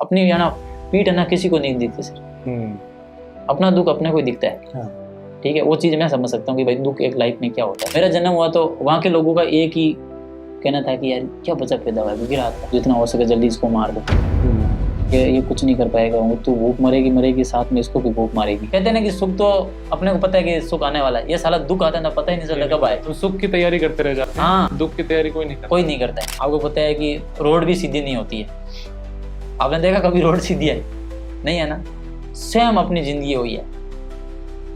अपनी है ना पीठ है ना किसी को नहीं दिखती सर। अपना दुख अपने को ही दिखता है। हाँ। ठीक है, वो चीज़ मैं समझ सकता हूँ कि भाई दुख एक लाइफ में क्या होता है। मेरा जन्म हुआ तो वहाँ के लोगों का एक ही कहना था कि यार क्या बच्चा पैदा हुआ है, गिरा था, जितना हो सके जल्दी इसको मार दो, ये कुछ नहीं कर पाएगा, वो तो भूख मरेगी साथ में इसको भी भूख मारेगी। कहते हैं ना कि सुख तो अपने को पता है कि सुख आने वाला है, ये साला दुख आता है ना पता ही नहीं चलता कब आए। तो सुख की तैयारी करते रह जाते हैं। हाँ, दुख की तैयारी कोई नहीं करता है। आपको पता है कि रोड भी सीधी नहीं होती है। आपने देखा कभी रोड सीधी है? नहीं है ना। सेम अपनी जिंदगी हुई है,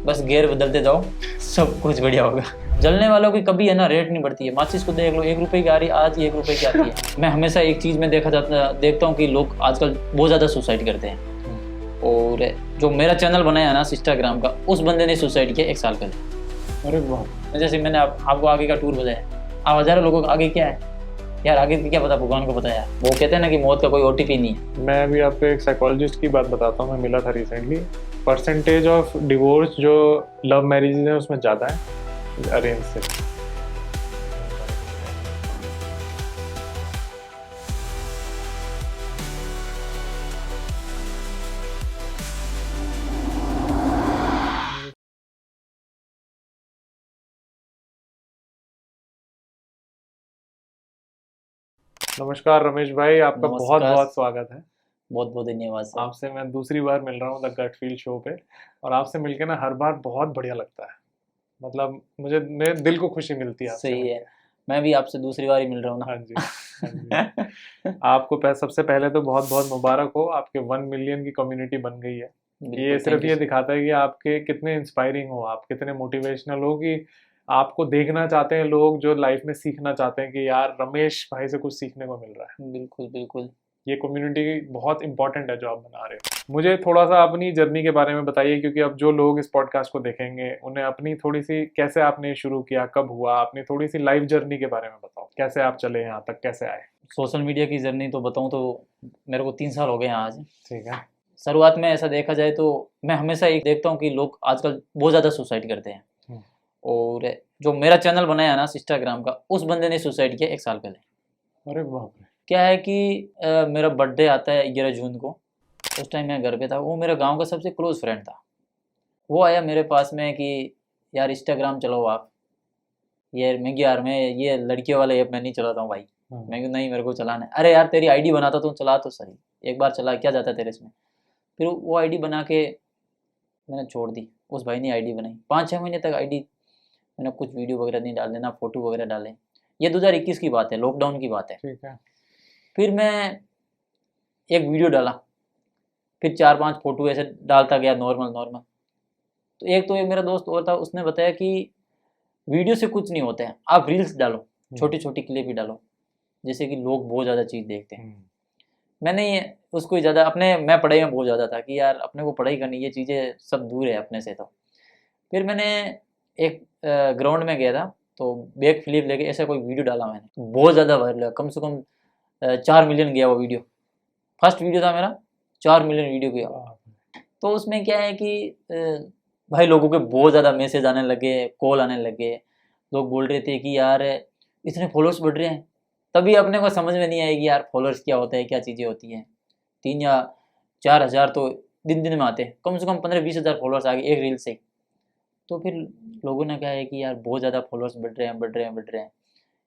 बस गेयर बदलते जाओ सब कुछ बढ़िया होगा। जलने वालों की कभी है ना रेट नहीं बढ़ती है। माचिस को देख लो, 1 रुपए की आ रही, आज 1 रुपए की आती है। मैं हमेशा एक चीज़ में देखता हूँ कि लोग आजकल बहुत ज़्यादा सुसाइड करते हैं। और जो मेरा चैनल बनाया ना इंस्टाग्राम का, उस बंदे ने सुसाइड किया 1 साल पहले। अरे वाह। जैसे मैंने आपको आगे का टूर बताया, आप हज़ारों लोगों को आगे क्या है यार, आगे की क्या पता, भगवान को पता है। वो कहते हैं ना कि मौत का कोई OTP नहीं है। मैं अभी आपको एक साइकोलॉजिस्ट की बात बताता हूँ, मैं मिला था रिसेंटली। परसेंटेज ऑफ डिवोर्स जो लव मैरिजेज है उसमें ज़्यादा है अरेंज से। नमस्कार रमेश भाई, आपका बहुत बहुत स्वागत है। बहुत बहुत धन्यवाद सर। आपसे मैं दूसरी बार मिल रहा हूँ द गट फील शो पे, और आपसे मिलके ना हर बार बहुत बढ़िया लगता है। मतलब मेरे दिल को खुशी मिलती है आपसे। सही है, मैं भी आपसे दूसरी बार ही मिल रहा हूँ ना। हाँ जी, हाँ जी। आपको सबसे पहले तो बहुत बहुत मुबारक हो, आपके 1 मिलियन की कम्युनिटी बन गई है। ये सिर्फ ये दिखाता है कि आपके कितने इंस्पायरिंग हो, आप कितने मोटिवेशनल हो, कि आपको देखना चाहते हैं लोग जो लाइफ में सीखना चाहते हैं कि यार रमेश भाई से कुछ सीखने को मिल रहा है। बिल्कुल बिल्कुल। ये कम्युनिटी बहुत इंपॉर्टेंट है जो आप बना रहे हो। मुझे थोड़ा सा अपनी जर्नी के बारे में बताइए, क्योंकि अब जो लोग इस पॉडकास्ट को देखेंगे उन्हें अपनी थोड़ी सी, कैसे आपने शुरू किया, कब हुआ, अपनी थोड़ी सी लाइफ जर्नी के बारे में बताओ, कैसे आप चले यहाँ तक, कैसे आए। सोशल मीडिया की जर्नी तो बताऊँ तो मेरे को 3 साल हो गए हैं आज। ठीक है। शुरुआत में ऐसा देखा जाए तो मैं हमेशा एक देखता हूँ कि लोग आजकल बहुत ज़्यादा सुसाइड करते हैं। और जो मेरा चैनल बनाया ना इंस्टाग्राम का, उस बंदे ने सुसाइड किया 1 साल पहले। अरे बाप रे। क्या है कि मेरा बर्थडे आता है 11 जून को। उस टाइम मैं घर पे था। वो मेरा गांव का सबसे क्लोज फ्रेंड था। वो आया मेरे पास में कि यार इंस्टाग्राम चलाओ आप। यार मैं ये लड़कियों वाला ऐप मैं नहीं चलाता हूँ भाई। मैं क्यों नहीं, मेरे को चलाना है। अरे यार तेरी आईडी बनाता तू, चला तो सही, एक बार चला, क्या जाता है तेरे इसमें। फिर वो आईडी बना के मैंने छोड़ दी। उस भाई ने आईडी बनाई, 5-6 महीने तक आईडी मैंने कुछ वीडियो वगैरह नहीं डाले, ना फोटो वगैरह डाले। ये 2021 की बात है, लॉकडाउन की बात है। ठीक है। फिर मैं एक वीडियो डाला, फिर 4-5 फोटो ऐसे डालता गया, नॉर्मल नॉर्मल। तो एक मेरा दोस्त और था, उसने बताया कि वीडियो से कुछ नहीं होता है, आप रील्स डालो, छोटी छोटी क्लिप ही डालो, जैसे कि लोग बहुत ज़्यादा चीज़ देखते हैं। मैंने ये उसको ज़्यादा मैं पढ़ाई में बहुत ज़्यादा था कि यार अपने को पढ़ाई करनी, ये चीज़ें सब दूर है अपने से। तो फिर मैंने एक ग्राउंड में गया था, तो बैक फ्लिप लेके ऐसा कोई वीडियो डाला मैंने, बहुत ज़्यादा वायरल हुआ, कम से कम 4 मिलियन गया वो वीडियो। फर्स्ट वीडियो था मेरा, 4 मिलियन वीडियो गया। तो उसमें क्या है कि भाई लोगों के बहुत ज़्यादा मैसेज आने लगे, कॉल आने लगे। लोग बोल रहे थे कि यार इतने फॉलोअर्स बढ़ रहे हैं। तभी अपने को समझ में नहीं आएगी यार फॉलोअर्स क्या होता है, क्या चीज़ें होती हैं। 3 या 4 हज़ार तो दिन दिन में आते हैं, कम से कम 15-20 हज़ार फॉलोअर्स आ गए एक रील से। तो फिर लोगों ने कहा है कि यार बहुत ज़्यादा फॉलोअर्स बढ़ रहे हैं, बढ़ रहे हैं, बढ़ रहे हैं।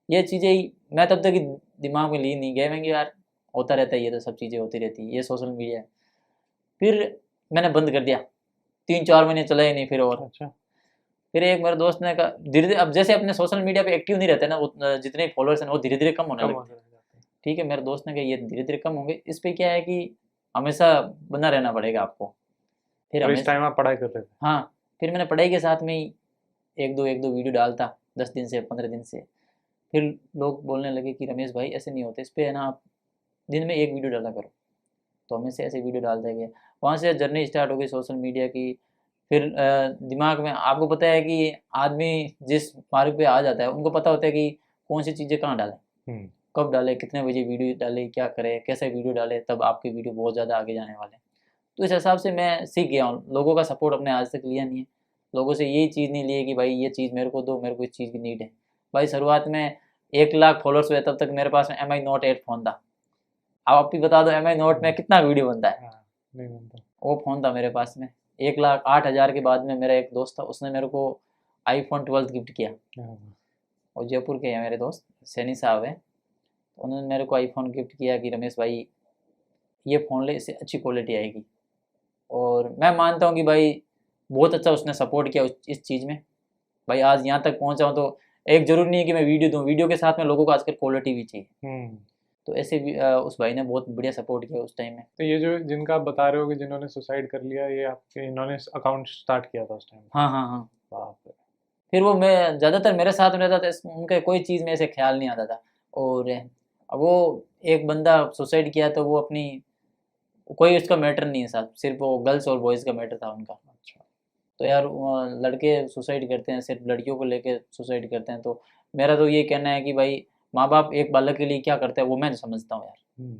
ये चीज़ें ही मैं तब तक दिमाग में ली नहीं गया, मैं यार होता रहता है, ये तो सब चीज़ें होती रहती है, ये सोशल मीडिया है। फिर मैंने बंद कर दिया, 3-4 महीने चला ही नहीं। फिर और अच्छा। फिर एक मेरे दोस्त ने कहा, धीरे धीरे अब जैसे अपने सोशल मीडिया पे एक्टिव नहीं रहते ना, जितने फॉलोअर्स हैं वो धीरे धीरे कम होने लगते हैं। ठीक है, मेरे दोस्त ने कहा ये धीरे धीरे कम होंगे, इस पे क्या है कि हमेशा बना रहना पड़ेगा आपको। फिर इस टाइम आप पढ़ाई कर रहे थे? हाँ, फिर मैंने पढ़ाई के साथ में ही एक दो वीडियो डालता 10 दिन से, 15 दिन से। फिर लोग बोलने लगे कि रमेश भाई ऐसे नहीं होते, इस पर है ना आप दिन में 1 वीडियो डाला करो। तो हमें से ऐसे वीडियो डालते गए, वहाँ से जर्नी स्टार्ट हो गई सोशल मीडिया की। फिर दिमाग में आपको पता है कि आदमी जिस मार्ग पे आ जाता है, उनको पता होता है कि कौन सी चीज़ें कहाँ डालें, कब डालें, कितने बजे वीडियो डालें, क्या करें, कैसे वीडियो डालें, तब आपके वीडियो बहुत ज़्यादा आगे जाने वाले हैं। तो इस हिसाब से मैं सीख गया हूँ। लोगों का सपोर्ट अपने आज तक लिया नहीं है। लोगों से यही चीज़ नहीं ली है कि भाई ये चीज़ मेरे को दो, मेरे को इस चीज़ की नीड है। भाई शुरुआत में 1 लाख फॉलोअर्स हुए तब तक मेरे पास में MI Note 8 फ़ोन था। आप भी बता दो MI नोट में कितना वीडियो बनता है। हाँ, नहीं बनता। वो फ़ोन था मेरे पास में 1,08,000 के बाद में मेरा एक दोस्त था, उसने मेरे को iPhone 12 गिफ्ट किया। हाँ, और जयपुर के हैं मेरे दोस्त, सैनी साहब हैं, तो उन्होंने मेरे को iPhone गिफ्ट किया कि रमेश भाई ये फ़ोन ले, इससे अच्छी क्वालिटी आएगी। और मैं मानता हूँ कि भाई बहुत अच्छा उसने सपोर्ट किया इस चीज़ में। भाई आज यहाँ तक पहुँचा हूँ तो एक ज़रूरी नहीं है कि मैं वीडियो दूँ, वीडियो के साथ में लोगों को आजकल क्वालिटी भी चाहिए। तो ऐसे भी उस भाई ने बहुत बढ़िया सपोर्ट किया उस टाइम में। तो ये जो जिनका आप बता रहे हो कि जिन्होंने सुसाइड कर लिया, ये आपके इन्होंने अकाउंट स्टार्ट किया था उस टाइम? हाँ हाँ हाँ। बाप रे। फिर वो मैं ज़्यादातर मेरे साथ में रहता था, उनके कोई चीज़ में ऐसे ख्याल नहीं आता था। और अब वो एक बंदा सुसाइड किया तो वो अपनी कोई उसका मैटर नहीं है साथ, सिर्फ वो गर्ल्स और बॉयज़ का मैटर था उनका। अच्छा। तो यार लड़के सुसाइड करते हैं, सिर्फ लड़कियों को लेके सुसाइड करते हैं। तो मेरा तो ये कहना है कि भाई माँ बाप एक बालक के लिए क्या करते हैं वो मैं समझता हूँ यार।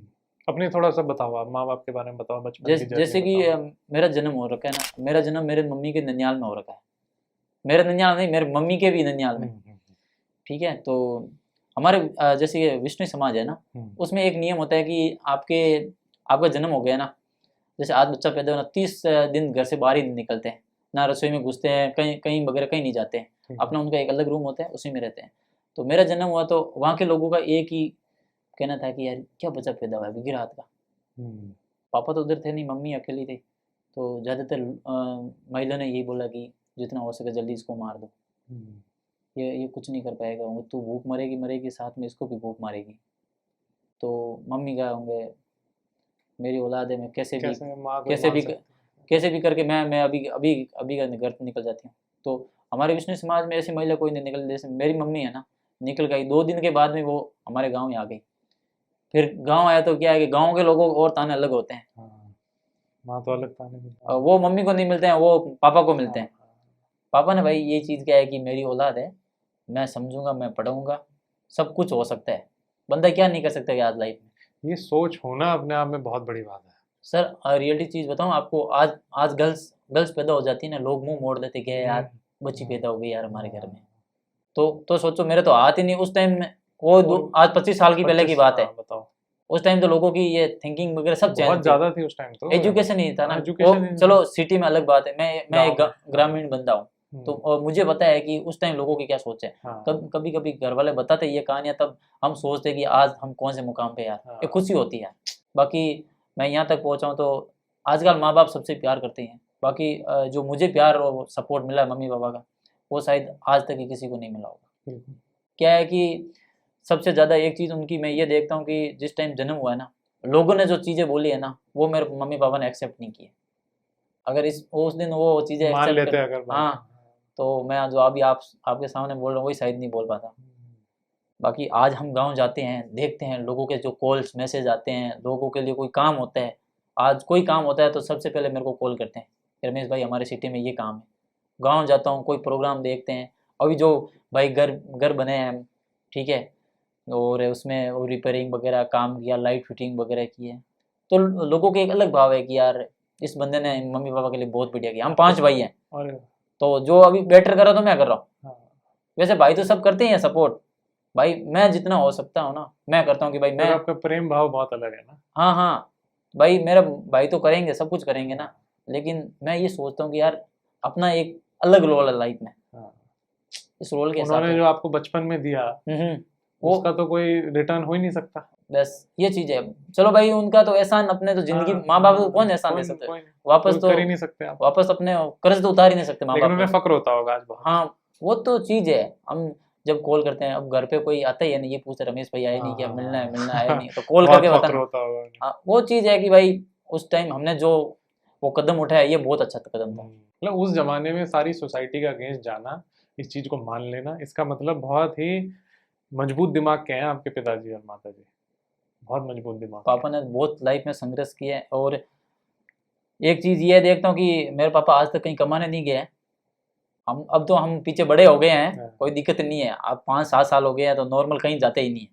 अपने थोड़ा सा बताओ, आप माँ बाप के बारे में बताओ, बचपन की जैसे जर्नी कि बताओ। मेरा जन्म हो रखा है ना, मेरा जन्म मेरे मम्मी के ननियाल में हो रखा है। मेरे ननियाल नहीं, मेरे मम्मी के भी ननियाल में। ठीक है, तो हमारे जैसे ये विष्णु समाज है ना, उसमें एक नियम होता है कि आपका जन्म हो गया ना, जैसे आज बच्चा पैदा होना 30 दिन घर से बाहर ही नहीं निकलते हैं, ना रसोई में घुसते हैं, कहीं कहीं वगैरह कहीं नहीं जाते हैं। अपना उनका एक अलग रूम होता है, उसी में रहते हैं। तो मेरा जन्म हुआ तो वहाँ के लोगों का एक ही कहना था कि यार क्या बच्चा पैदा हुआ है बिगड़ हाथ का। पापा तो उधर थे नहीं, मम्मी अकेली थी। तो ज़्यादातर महिला ने यही बोला कि जितना हो सके जल्दी इसको मार दो, ये कुछ नहीं कर पाएगा, वो तू भूख मरेगी मरेगी, साथ में इसको भी भूख मारेगी। तो मम्मी क्या होंगे, मेरी औलाद है, मैं कैसे भी कैसे भी करके मैं अभी अभी अभी का घर निकल जाती हूँ। तो हमारे विष्णु समाज में ऐसी महिला कोई नहीं निकल, जैसे मेरी मम्मी है ना, निकल गई 2 दिन के बाद में वो हमारे गाँव में आ गई। फिर गाँव आया तो क्या है कि गाँव के लोगों और ताने अलग होते हैं। वहाँ तो अलग ताने मिलते हैं। वो मम्मी को नहीं मिलते हैं, वो पापा को मिलते हैं। पापा ने भाई ये चीज़ क्या है कि मेरी औलाद है, मैं समझूंगा, मैं पढ़ाऊंगा, सब कुछ हो सकता है, बंदा क्या नहीं कर सकता आज लाइफ में। ये सोच होना अपने आप में बहुत बड़ी बात है सर। रियलिटी चीज़ बताऊं आपको, आज गर्ल्स पैदा हो जाती है ना, लोग मुंह मोड़ देते कि यार बच्ची पैदा हो गई यार हमारे घर में। तो सोचो, मेरे तो हाथ ही नहीं उस टाइम में, आज 25 साल की पहले की बात है। बताओ। उस टाइम तो लोगों की ये थिंकिंग वगैरह सब चेंज बहुत ज्यादा थी उस टाइम तो। एजुकेशन नहीं था ना। वो चलो सिटी में अलग बात है, मैं एक ग्रामीण बंदा हूँ। तो और मुझे पता है कि उस टाइम लोगों की क्या सोच है। कभी कभी घर वाले बताते ये कहानियां, तब हम सोचते कि आज हम कौन से मुकाम पे यार, एक खुशी होती है। बाकी मैं यहाँ तक पहुँचा हूँ तो आजकल माँ बाप सबसे प्यार करते हैं। बाकी जो मुझे प्यार और सपोर्ट मिला है मम्मी पापा का, वो शायद आज तक ही किसी को नहीं मिला होगा। क्या है कि सबसे ज़्यादा एक चीज़ उनकी मैं ये देखता हूँ कि जिस टाइम जन्म हुआ है ना, लोगों ने जो चीज़ें बोली है ना, वो मेरे मम्मी पापा ने एक्सेप्ट नहीं की। अगर उस दिन वो चीज़ें एक्सेप्ट कर, अगर हाँ, तो मैं जो अभी आपके सामने बोल रहा हूँ वही शायद नहीं बोल पाता। बाकी आज हम गांव जाते हैं, देखते हैं लोगों के जो कॉल्स मैसेज आते हैं, लोगों के लिए कोई काम होता है, आज कोई काम होता है तो सबसे पहले मेरे को कॉल करते हैं, रमेश भाई हमारे सिटी में ये काम है। गांव जाता हूँ, कोई प्रोग्राम देखते हैं, अभी जो भाई घर बने हैं, ठीक है, और उसमें वो रिपेयरिंग वगैरह काम किया, लाइट फिटिंग वगैरह की है, तो लोगों के एक अलग भाव है कि यार इस बंदे ने मम्मी पापा के लिए बहुत बढ़िया किया। हम 5 भाई हैं, तो जो अभी बेटर कर रहा तो मैं कर रहा हूँ। वैसे भाई तो सब करते ही हैं सपोर्ट, भाई मैं जितना हो सकता हूँ ना मैं करता हूँ कि भाई मैं, आपका प्रेम भाव बहुत अलग है ना। हाँ हाँ, भाई मेरा भाई तो करेंगे, सब कुछ करेंगे ना, लेकिन मैं ये सोचता हूँ कि यार अपना एक अलग रोल है लाइफ में। इस रोल के हिसाब उन्होंने से जो आपको बचपन में दिया उसका तो कोई रिटर्न हो ही नहीं सकता। बस ये चीज है। चलो भाई उनका तो एहसान अपने तो जिंदगी, माँ बाप को कौन एहसान दे सकते, वापस तो कर ही नहीं सकते आप, वापस अपने कर्ज तो उतार ही नहीं सकते माँ बाप। लेकिन उन्हें फक्र होता होगा आज बहुत। हाँ, वो तो चीज है। हम जब कॉल करते हैं, अब घर पे कोई आता ही है नहीं, ये पूछते रमेश भाई आए नहीं क्या, मिलना है नहीं, तो कॉल करके बताना। वो चीज है कि भाई उस टाइम हमने जो वो कदम उठाया, ये बहुत अच्छा कदम था। मतलब उस जमाने में सारी सोसाइटी का अगेंस्ट जाना, इस चीज को मान लेना, इसका मतलब बहुत ही मजबूत दिमाग के हैं आपके पिताजी और माताजी, बहुत मजबूत दिमाग। पापा ने बहुत लाइफ में संघर्ष किया है। और एक चीज ये देखता हूँ कि मेरे पापा आज तक कहीं कमाने नहीं गए हैं। अब तो हम पीछे बड़े हो गए हैं, कोई दिक्कत नहीं है, अब 5-7 साल हो गए हैं तो नॉर्मल कहीं जाते ही नहीं है।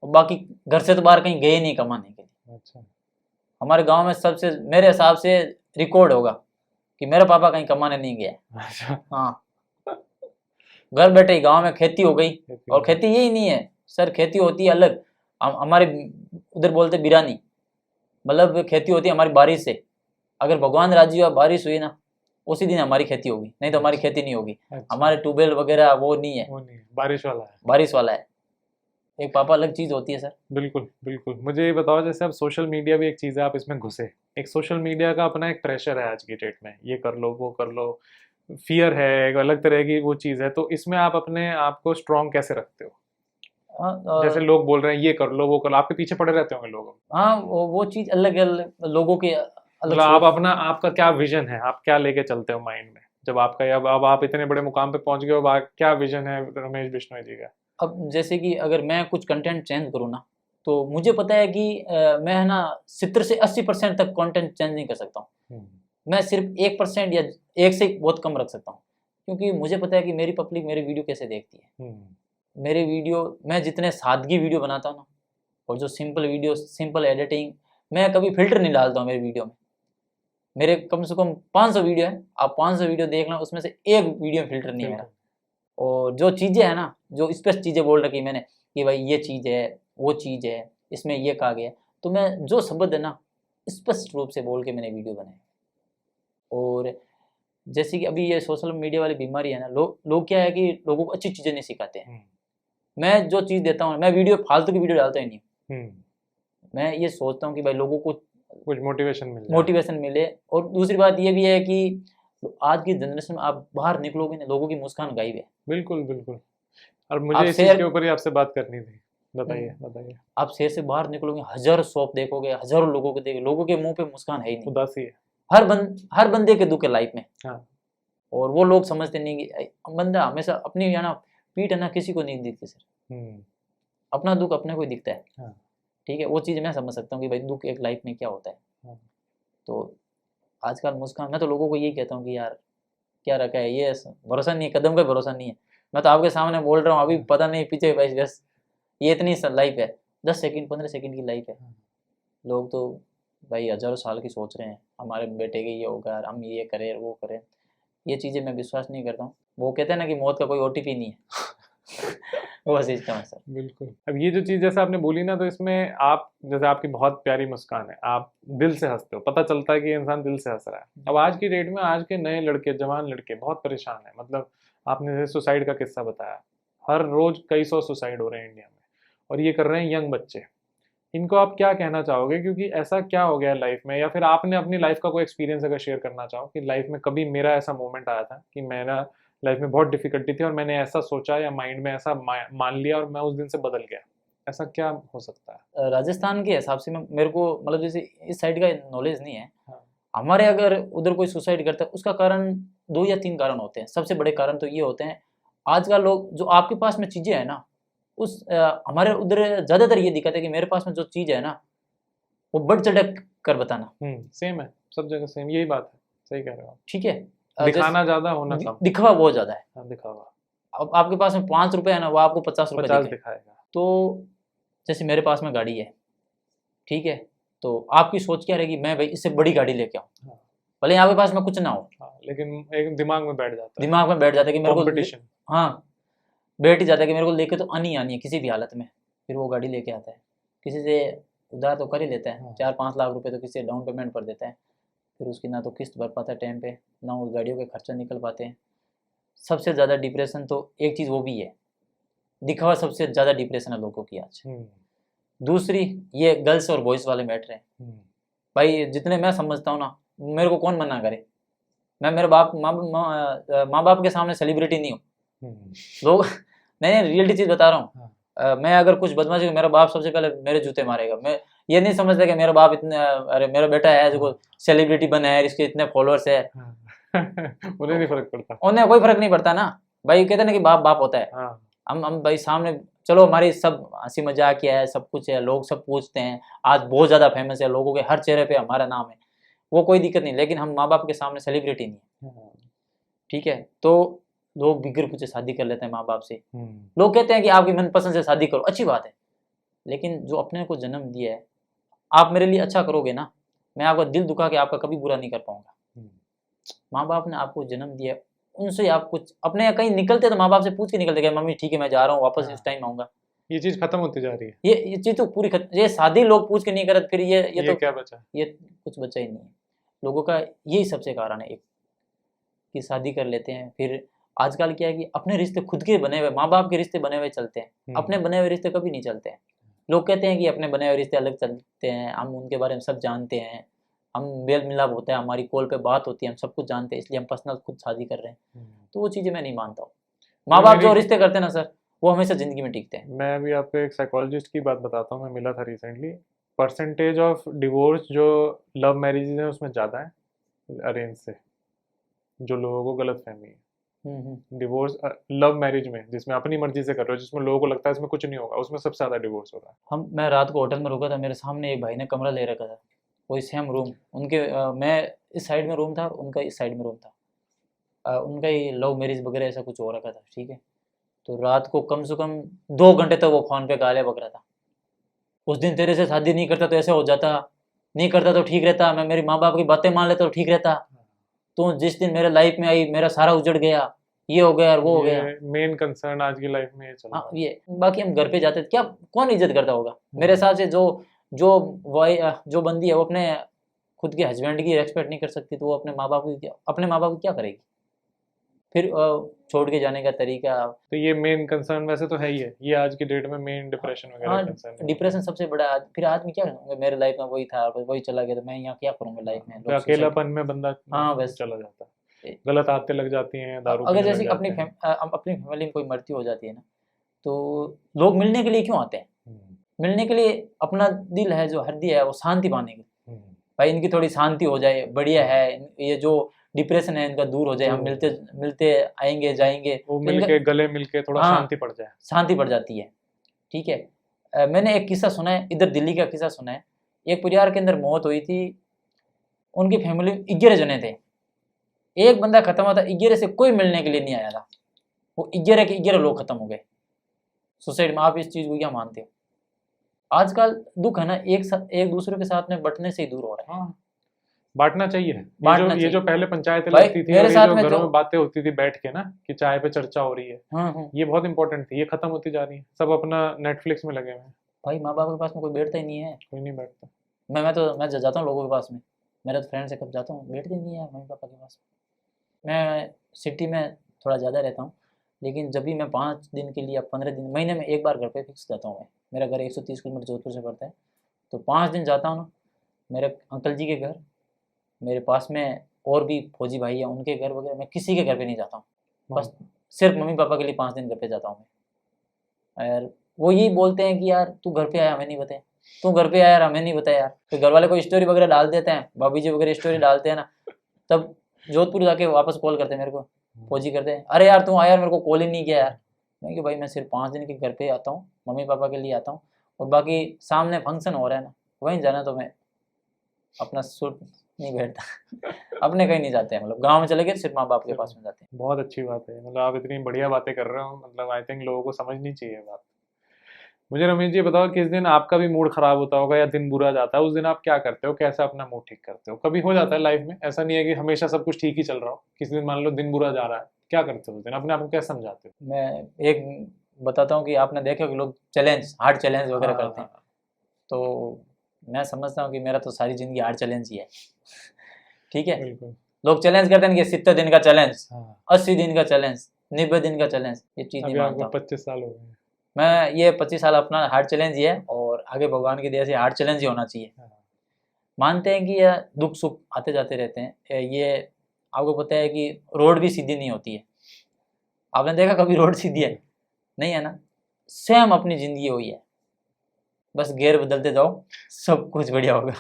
और बाकी घर से तो बाहर कहीं गए नहीं कमाने के लिए। अच्छा। हमारे गांव में सबसे मेरे हिसाब से रिकॉर्ड होगा कि मेरे पापा कहीं कमाने नहीं गए। अच्छा। हाँ, घर बैठे ही गांव में खेती हो गई। और खेती यही नहीं है सर, खेती होती है अलग, हमारे उधर बोलते बिरानी, मतलब खेती होती है हमारी बारिश से, अगर भगवान राजी हुआ बारिश हुई ना उसी दिन हमारी खेती होगी, नहीं तो हमारी खेती नहीं होगी। अच्छा, हमारे ट्यूबवेल वगैरह वो नहीं है, वो नहीं है, बारिश वाला है। बारिश वाला है। एक पापा अलग चीज होती है सर। बिल्कुल बिल्कुल। मुझे ये बताओ, जैसे अब सोशल मीडिया भी एक चीज़ है, आप इसमें घुसे, एक सोशल मीडिया का अपना एक प्रेशर है आज की डेट में, ये कर लो वो कर लो, फियर है, एक अलग तरह की वो चीज़ है, तो इसमें आप अपने आप को स्ट्रॉन्ग कैसे रखते हो? जैसे लोग बोल रहे हैं ये कर लो वो कर लो, आपके पीछे पड़े रहते होंगे लोग। हाँ वो चीज अलग अलग लोगों के अलग मतलब आप सोच। अपना, आपका क्या विजन है, आप क्या लेके चलते हो माइंड में, जब आपका अब आप इतने बड़े मुकाम पे पहुंच गए हो, अब क्या विजन है रमेश बिश्नोई जी का? अब जैसे कि अगर मैं कुछ कंटेंट चेंज करूँ ना, तो मुझे पता है कि मैं है ना 70 से 80% तक कंटेंट चेंज नहीं कर सकता हूँ। मैं सिर्फ 1% या 1 से बहुत कम रख सकता हूँ, क्योंकि मुझे पता है कि मेरी पब्लिक मेरे वीडियो कैसे देखती है। मेरे वीडियो, मैं जितने सादगी वीडियो बनाता हूँ ना, और जो सिंपल वीडियो, सिंपल एडिटिंग, मैं कभी फिल्टर नहीं डालता हूँ मेरे वीडियो में। मेरे कम से कम 500 वीडियो है, आप 500 वीडियो देख लो, उसमें से एक वीडियो में फिल्टर नहीं है मेरा। और जो चीज़ें हैं ना, जो स्पष्ट चीज़ें बोल रखी मैंने कि भाई ये चीज़ है, वो चीज़ है, इसमें ये कहा गया है, तो मैं जो शब्द है ना स्पष्ट रूप से बोल के मैंने वीडियो बनाए। और जैसे कि अभी ये सोशल मीडिया वाली बीमारी है ना, लोग क्या है कि लोगों को अच्छी चीज़ें नहीं सिखाते हैं। मैं जो चीज़ देता हूँ, मैं वीडियो फालतू की वीडियो डालता ही नहीं। मैं ये सोचता हूँ कि भाई लोगों को कुछ मोटिवेशन मिले। और दूसरी बात ये भी है कि आज की जनरेशन में आप बाहर निकलोगे ना, लोगों की मुस्कान गायब है। बिल्कुल बिल्कुल। और आप मुझे इस चीज़ के ऊपर ही आपसे बात करनी थी, बताइए बताइए। आप शहर से बाहर निकलोगे, हजारों शॉप देखोगे, हजारों लोगों को देखोगे, लोगों के मुंह पे मुस्कान है ही नहीं। उदासी है। हर बंदे के दुख है लाइफ में। हाँ। और वो लोग समझते नहीं कि बंदा हमेशा अपनी है ना पीठ है ना किसी को नहीं दिखती सर। अपना दुख अपने को ही दिखता है। हाँ। ठीक है, वो चीज़ मैं समझ सकता हूँ कि भाई दुख एक लाइफ में क्या होता है। हाँ। तो आजकल मुस्कान, मैं तो लोगों को यही कहता हूँ कि यार क्या रखा है, ये भरोसा नहीं है, कदम का भरोसा नहीं है। मैं तो आपके सामने बोल रहा हूँ, अभी पता नहीं पीछे बस ये इतनी लाइफ है, 10 सेकंड 15 सेकंड की लाइफ है। लोग तो भाई हजारों साल की सोच रहे हैं, हमारे बेटे के ये होगा, हम ये करें वो करें। ये चीज़ें मैं विश्वास नहीं करता हूँ। वो कहते हैं ना कि मौत का कोई ओटीपी नहीं है। वो सिस्टम है सर। बिल्कुल। अब ये जो चीज़ जैसे आपने बोली ना, तो इसमें आप, जैसे आपकी बहुत प्यारी मुस्कान है, आप दिल से हंसते हो, पता चलता है कि ये इंसान दिल से हंस रहा है। अब आज की डेट में आज के नए लड़के, जवान लड़के बहुत परेशान हैं। मतलब आपने जैसे सुसाइड का किस्सा बताया, हर रोज कई 100 सुसाइड हो रहे हैं इंडिया में, और ये कर रहे हैं यंग बच्चे। इनको आप क्या कहना चाहोगे, क्योंकि ऐसा क्या हो गया है लाइफ में, या फिर आपने अपनी लाइफ का कोई एक्सपीरियंस अगर शेयर करना चाहो कि लाइफ में कभी मेरा ऐसा मोमेंट आया था कि मेरा लाइफ में बहुत डिफिकल्टी थी और मैंने ऐसा सोचा या माइंड में ऐसा मान लिया और मैं उस दिन से बदल गया, ऐसा क्या हो सकता है? राजस्थान के हिसाब से मेरे को मतलब जैसे इस साइड का नॉलेज नहीं है। हाँ। हमारे अगर उधर कोई सुसाइड करता है उसका कारण 2 या 3 कारण होते हैं। सबसे बड़े कारण तो ये होते हैं, आजकल लोग जो आपके पास में चीज़ें हैं ना, हमारे उधर ज़्यादातर ये दिक्कत है कि मेरे पास में जो चीज़ है ना, वो बढ़ चढ़ कर बताना। सेम है, सब जगह सेम यही बात है, सही कह रहे हो आप। ठीक है, दिखाना ज्यादा, होना कम। दिखावा बहुत ज़्यादा है। हाँ, दिखावा। अब आपके पास में 5 रुपए है ना, वो आपको 50 रुपए 50 दिखाएगा। तो जैसे मेरे पास में गाड़ी है, ठीक है, तो आपकी सोच क्या रहेगी, मैं भाई इससे बड़ी गाड़ी लेके आऊँ। हाँ। भले आपके पास में कुछ ना हो। हाँ, लेकिन एक दिमाग में बैठ जाता है। दिमाग में बैठ जाता है कि मेरे को कंपटीशन। हाँ, बैठ ही जाता है कि मेरे को लेके तो आनी आनी है किसी भी हालत में। फिर वो गाड़ी लेके आता है, किसी से उधार तो कर ही लेता है। 4-5 लाख रुपए तो किसी डाउन पेमेंट पर देता है। फिर उसकी ना तो किस्त भर पाता है टाइम पे, ना उस गाड़ियों के खर्चा निकल पाते हैं। सबसे ज़्यादा डिप्रेशन तो एक चीज़ वो भी है, दिखावा सबसे ज़्यादा डिप्रेशन है लोगों की आज। दूसरी ये गर्ल्स और बॉयज़ वाले मैटर हैं। भाई जितने मैं समझता हूँ ना, मेरे को कौन मना करे, मैं मेरे माँ बाप के सामने सेलिब्रिटी नहीं हूँ। लोग मैं रियलिटी चीज़ बता रहा हूँ। मैं अगर कुछ बदमाशी, मेरा बाप सबसे पहले मेरे जूते मारेगा। मैं ये नहीं समझता कि मेरा बाप इतने, अरे मेरा बेटा है जो सेलिब्रिटी बना है, इसके इतने फॉलोअर्स है। उन्हें नहीं फर्क पड़ता, उन्हें कोई फर्क नहीं पड़ता ना भाई। कहते ना कि बाप बाप होता है। हम भाई सामने, चलो हमारी सब हंसी मजाक है, सब कुछ है, लोग सब पूछते हैं, आज बहुत ज़्यादा फेमस है, लोगों के हर चेहरे पे हमारा नाम है, वो कोई दिक्कत नहीं। लेकिन हम माँ बाप के सामने सेलिब्रिटी नहीं है। ठीक है, तो लोग बिगड़ कुछ शादी कर लेते हैं माँ बाप से। लोग कहते हैं कि आपकी मनपसंद से शादी करो, अच्छी बात है, लेकिन जो अपने को जन्म दिया है, आप मेरे लिए अच्छा करोगे ना, मैं आपका दिल दुखा के आपका कभी बुरा नहीं कर पाऊंगा। माँ बाप ने आपको जन्म दिया, उनसे आप कुछ अपने कहीं निकलते तो माँ बाप से पूछ के निकलते कि मम्मी ठीक है मैं जा रहा हूँ, वापस इस टाइम आऊँगा। ये चीज खत्म होती जा रही है। ये चीज तो पूरी ये शादी लोग पूछ के नहीं करते, फिर ये तो क्या बचा? ये कुछ बचा ही नहीं है लोगों का। यही सबसे कारण है एक, कि शादी कर लेते हैं, फिर आजकल क्या है कि अपने रिश्ते खुद के बने हुए, माँ बाप के रिश्ते बने हुए चलते हैं, अपने बने हुए रिश्ते कभी नहीं चलते हैं। लोग कहते हैं कि अपने बने हुए रिश्ते अलग चलते हैं, हम उनके बारे में सब जानते हैं, हम मेल मिलाप होता है, हमारी कॉल पे बात होती है, हम सब कुछ जानते हैं, इसलिए हम पर्सनल खुद शादी कर रहे हैं। तो वो चीज़ें मैं नहीं मानता हूँ। माँ बाप जो रिश्ते करते हैं ना सर, वो हमेशा जिंदगी में टिकते हैं। मैं अभी आपको एक साइकोलॉजिस्ट की बात बताता हूँ, मैं मिला था रिसेंटली। परसेंटेज ऑफ डिवोर्स जो लव मैरिजेज है उसमें ज़्यादा है अरेंज से, जो लोगों को गलत फहमी है। डिवोर्स लव मैरिज में, जिसमें अपनी मर्जी से कर रहे हो, जिसमें लोगों को लगता है इसमें कुछ नहीं होगा, उसमें सबसे ज़्यादा डिवोर्स हो रहा है। मैं रात को होटल में रुका था, मेरे सामने एक भाई ने कमरा ले रखा था, वही सेम रूम उनके, मैं इस साइड में रूम था, उनका इस साइड में रूम था। उनका ही लव मैरिज वगैरह ऐसा कुछ हो रखा था, ठीक है। तो रात को कम से कम 2 घंटे तक वो फ़ोन पे गालियाँ बक रहा था। उस दिन तेरे से शादी नहीं करता तो ऐसे हो जाता, नहीं करता तो ठीक रहता, मैं मेरी माँ बाप की बातें मान लेता तो ठीक रहता, तो जिस दिन मेरे लाइफ में आई मेरा सारा उजड़ गया, ये हो गया और वो हो गया। मेन कंसर्न आज की लाइफ में ये चल रहा है। ये बाकी हम घर पे जाते थे, क्या कौन इज्जत करता होगा मेरे हिसाब से? जो जो जो बंदी है वो अपने खुद के हस्बैंड की रेस्पेक्ट नहीं कर सकती, तो वो अपने माँ बाप की, अपने माँ बाप की क्या करेगी? फिर छोड़ के जाने का तरीका। तो ये मेन कंसर्न वैसे तो है ही है, ये आज की डेट में मेन डिप्रेशन वगैरह कंसर्न है। डिप्रेशन सबसे बड़ा फिर आदमी क्या करूँगा, मेरे लाइफ में वही था, वही चला गया, तो मैं यहाँ क्या करूँगा लाइफ में? तो अकेलापन में बंदा बस चला जाता है, गलत आदतें लग जाती हैं, दारू अगर पीने जैसे लग अपनी जाते हैं। अपनी फैमिली में कोई मृत्यु हो जाती है ना, तो लोग मिलने के लिए क्यों आते हैं? मिलने के लिए, अपना दिल है जो हृदय है वो शांति पाने की, भाई इनकी थोड़ी शांति हो जाए, बढ़िया है, ये जो डिप्रेशन है इनका दूर हो जाए, हम मिलते मिलते आएंगे जाएंगे, वो तो मिलके गले मिलके थोड़ा शांति पड़ जाए, शांति पड़ जाती है, ठीक है। मैंने एक किस्सा सुना है, इधर दिल्ली का किस्सा सुना है। एक परिवार के अंदर मौत हुई थी, उनकी फैमिली 11 जने थे, एक बंदा खत्म हुआ था, 11 से कोई मिलने के लिए नहीं आया था, वो 11 के 11 लोग खत्म हो गए सुसाइड में। आप इस चीज़ को क्या मानते हो? आजकल दुख है ना, एक दूसरे के साथ में बंटने से ही दूर हो रहा है। हाँ, बांटना चाहिए। ये जो पहले पंचायतें भाई, लगती थी मेरे और साथ ये में जो घरों जो में बातें होती थी बैठ के ना, कि चाय पे चर्चा हो रही है, ये बहुत इंपॉर्टेंट थी, ये खत्म होती जा रही है, सब अपना नेटफ्लिक्स में लगे हुए हैं। भाई माँ बाप के पास में कोई बैठता ही नहीं है, कोई नहीं बैठता। मैं जाता हूँ लोगों के पास में, मेरा तो फ्रेंड से कब जाता हूँ, बैठते ही नहीं है मम्मी पापा के पास में। मैं सिटी में थोड़ा ज़्यादा रहता हूँ, लेकिन जब भी मैं 5 दिन के लिए या 15 दिन, महीने में एक बार घर पे फिक्स जाता हूँ। मैं, मेरा घर 130 किलोमीटर जोधपुर से पड़ता है, तो 5 दिन जाता हूँ ना। मेरे अंकल जी के घर, मेरे पास में और भी फौजी भाई हैं उनके घर वगैरह, मैं किसी के घर पे नहीं जाता हूँ, बस सिर्फ मम्मी पापा के लिए 5 दिन घर पे जाता हूँ मैं। यार वो यही बोलते हैं कि यार तू घर पे आया हमें नहीं बताया, तू घर पे आया यार हमें नहीं बताया यार। तो घर वाले कोई स्टोरी वगैरह डाल देते हैं, भाभी जी वगैरह स्टोरी डालते हैं ना, तब जोधपुर जाके वापस कॉल करते हैं मेरे को, फौजी करते हैं, अरे यार तू आया यार, मेरे को कॉल ही नहीं किया यार। मैं कि भाई मैं सिर्फ 5 दिन के घर पे आता हूँ, मम्मी पापा के लिए आता हूँ, और बाकी सामने फंक्शन हो रहा है ना वहीं जाना, तो मैं अपना सूट नहीं बैठता अपने कहीं नहीं जाते हैं, मतलब गांव में चले गए सिर्फ माँ बाप के पास में जाते हैं। बहुत अच्छी बात है, मतलब आप इतनी बढ़िया बातें कर रहे हो, मतलब आई थिंक लोगों को समझनी चाहिए बात। मुझे रमेश जी बताओ, किस दिन आपका भी मूड खराब होता होगा या दिन बुरा जाता है, उस दिन आप क्या करते हो, कैसे अपना मूड ठीक करते हो? कभी हो जाता है लाइफ में, ऐसा नहीं है कि हमेशा सब कुछ ठीक ही चल रहा हो, किसी दिन मान लो दिन बुरा जा रहा है, क्या करते हो उस दिन, अपने आप को कैसे समझाते हो? मैं एक बताता हूँ कि आपने देखा कि लोग हार्ड चैलेंज वगैरह करते हैं, तो मैं समझता हूँ कि मेरा तो सारी ज़िंदगी हार्ड चैलेंज ही है, ठीक है। लोग चैलेंज करते हैं कि 70 दिन का चैलेंज, 80 दिन का चैलेंज, 90 दिन का चैलेंज, ये चीज़ नहीं मानता हूँ। 25 साल हो गए, मैं ये 25 साल अपना हार्ड चैलेंज ही है, और आगे भगवान की दया से हार्ड चैलेंज ही होना चाहिए। मानते हैं कि यह दुख सुख आते जाते रहते हैं, ये आपको पता है कि रोड भी सीधी नहीं होती है, आपने देखा कभी रोड सीधी है? नहीं है ना। सेम अपनी ज़िंदगी हुई है, बस गियर बदलते जाओ, सब कुछ बढ़िया होगा।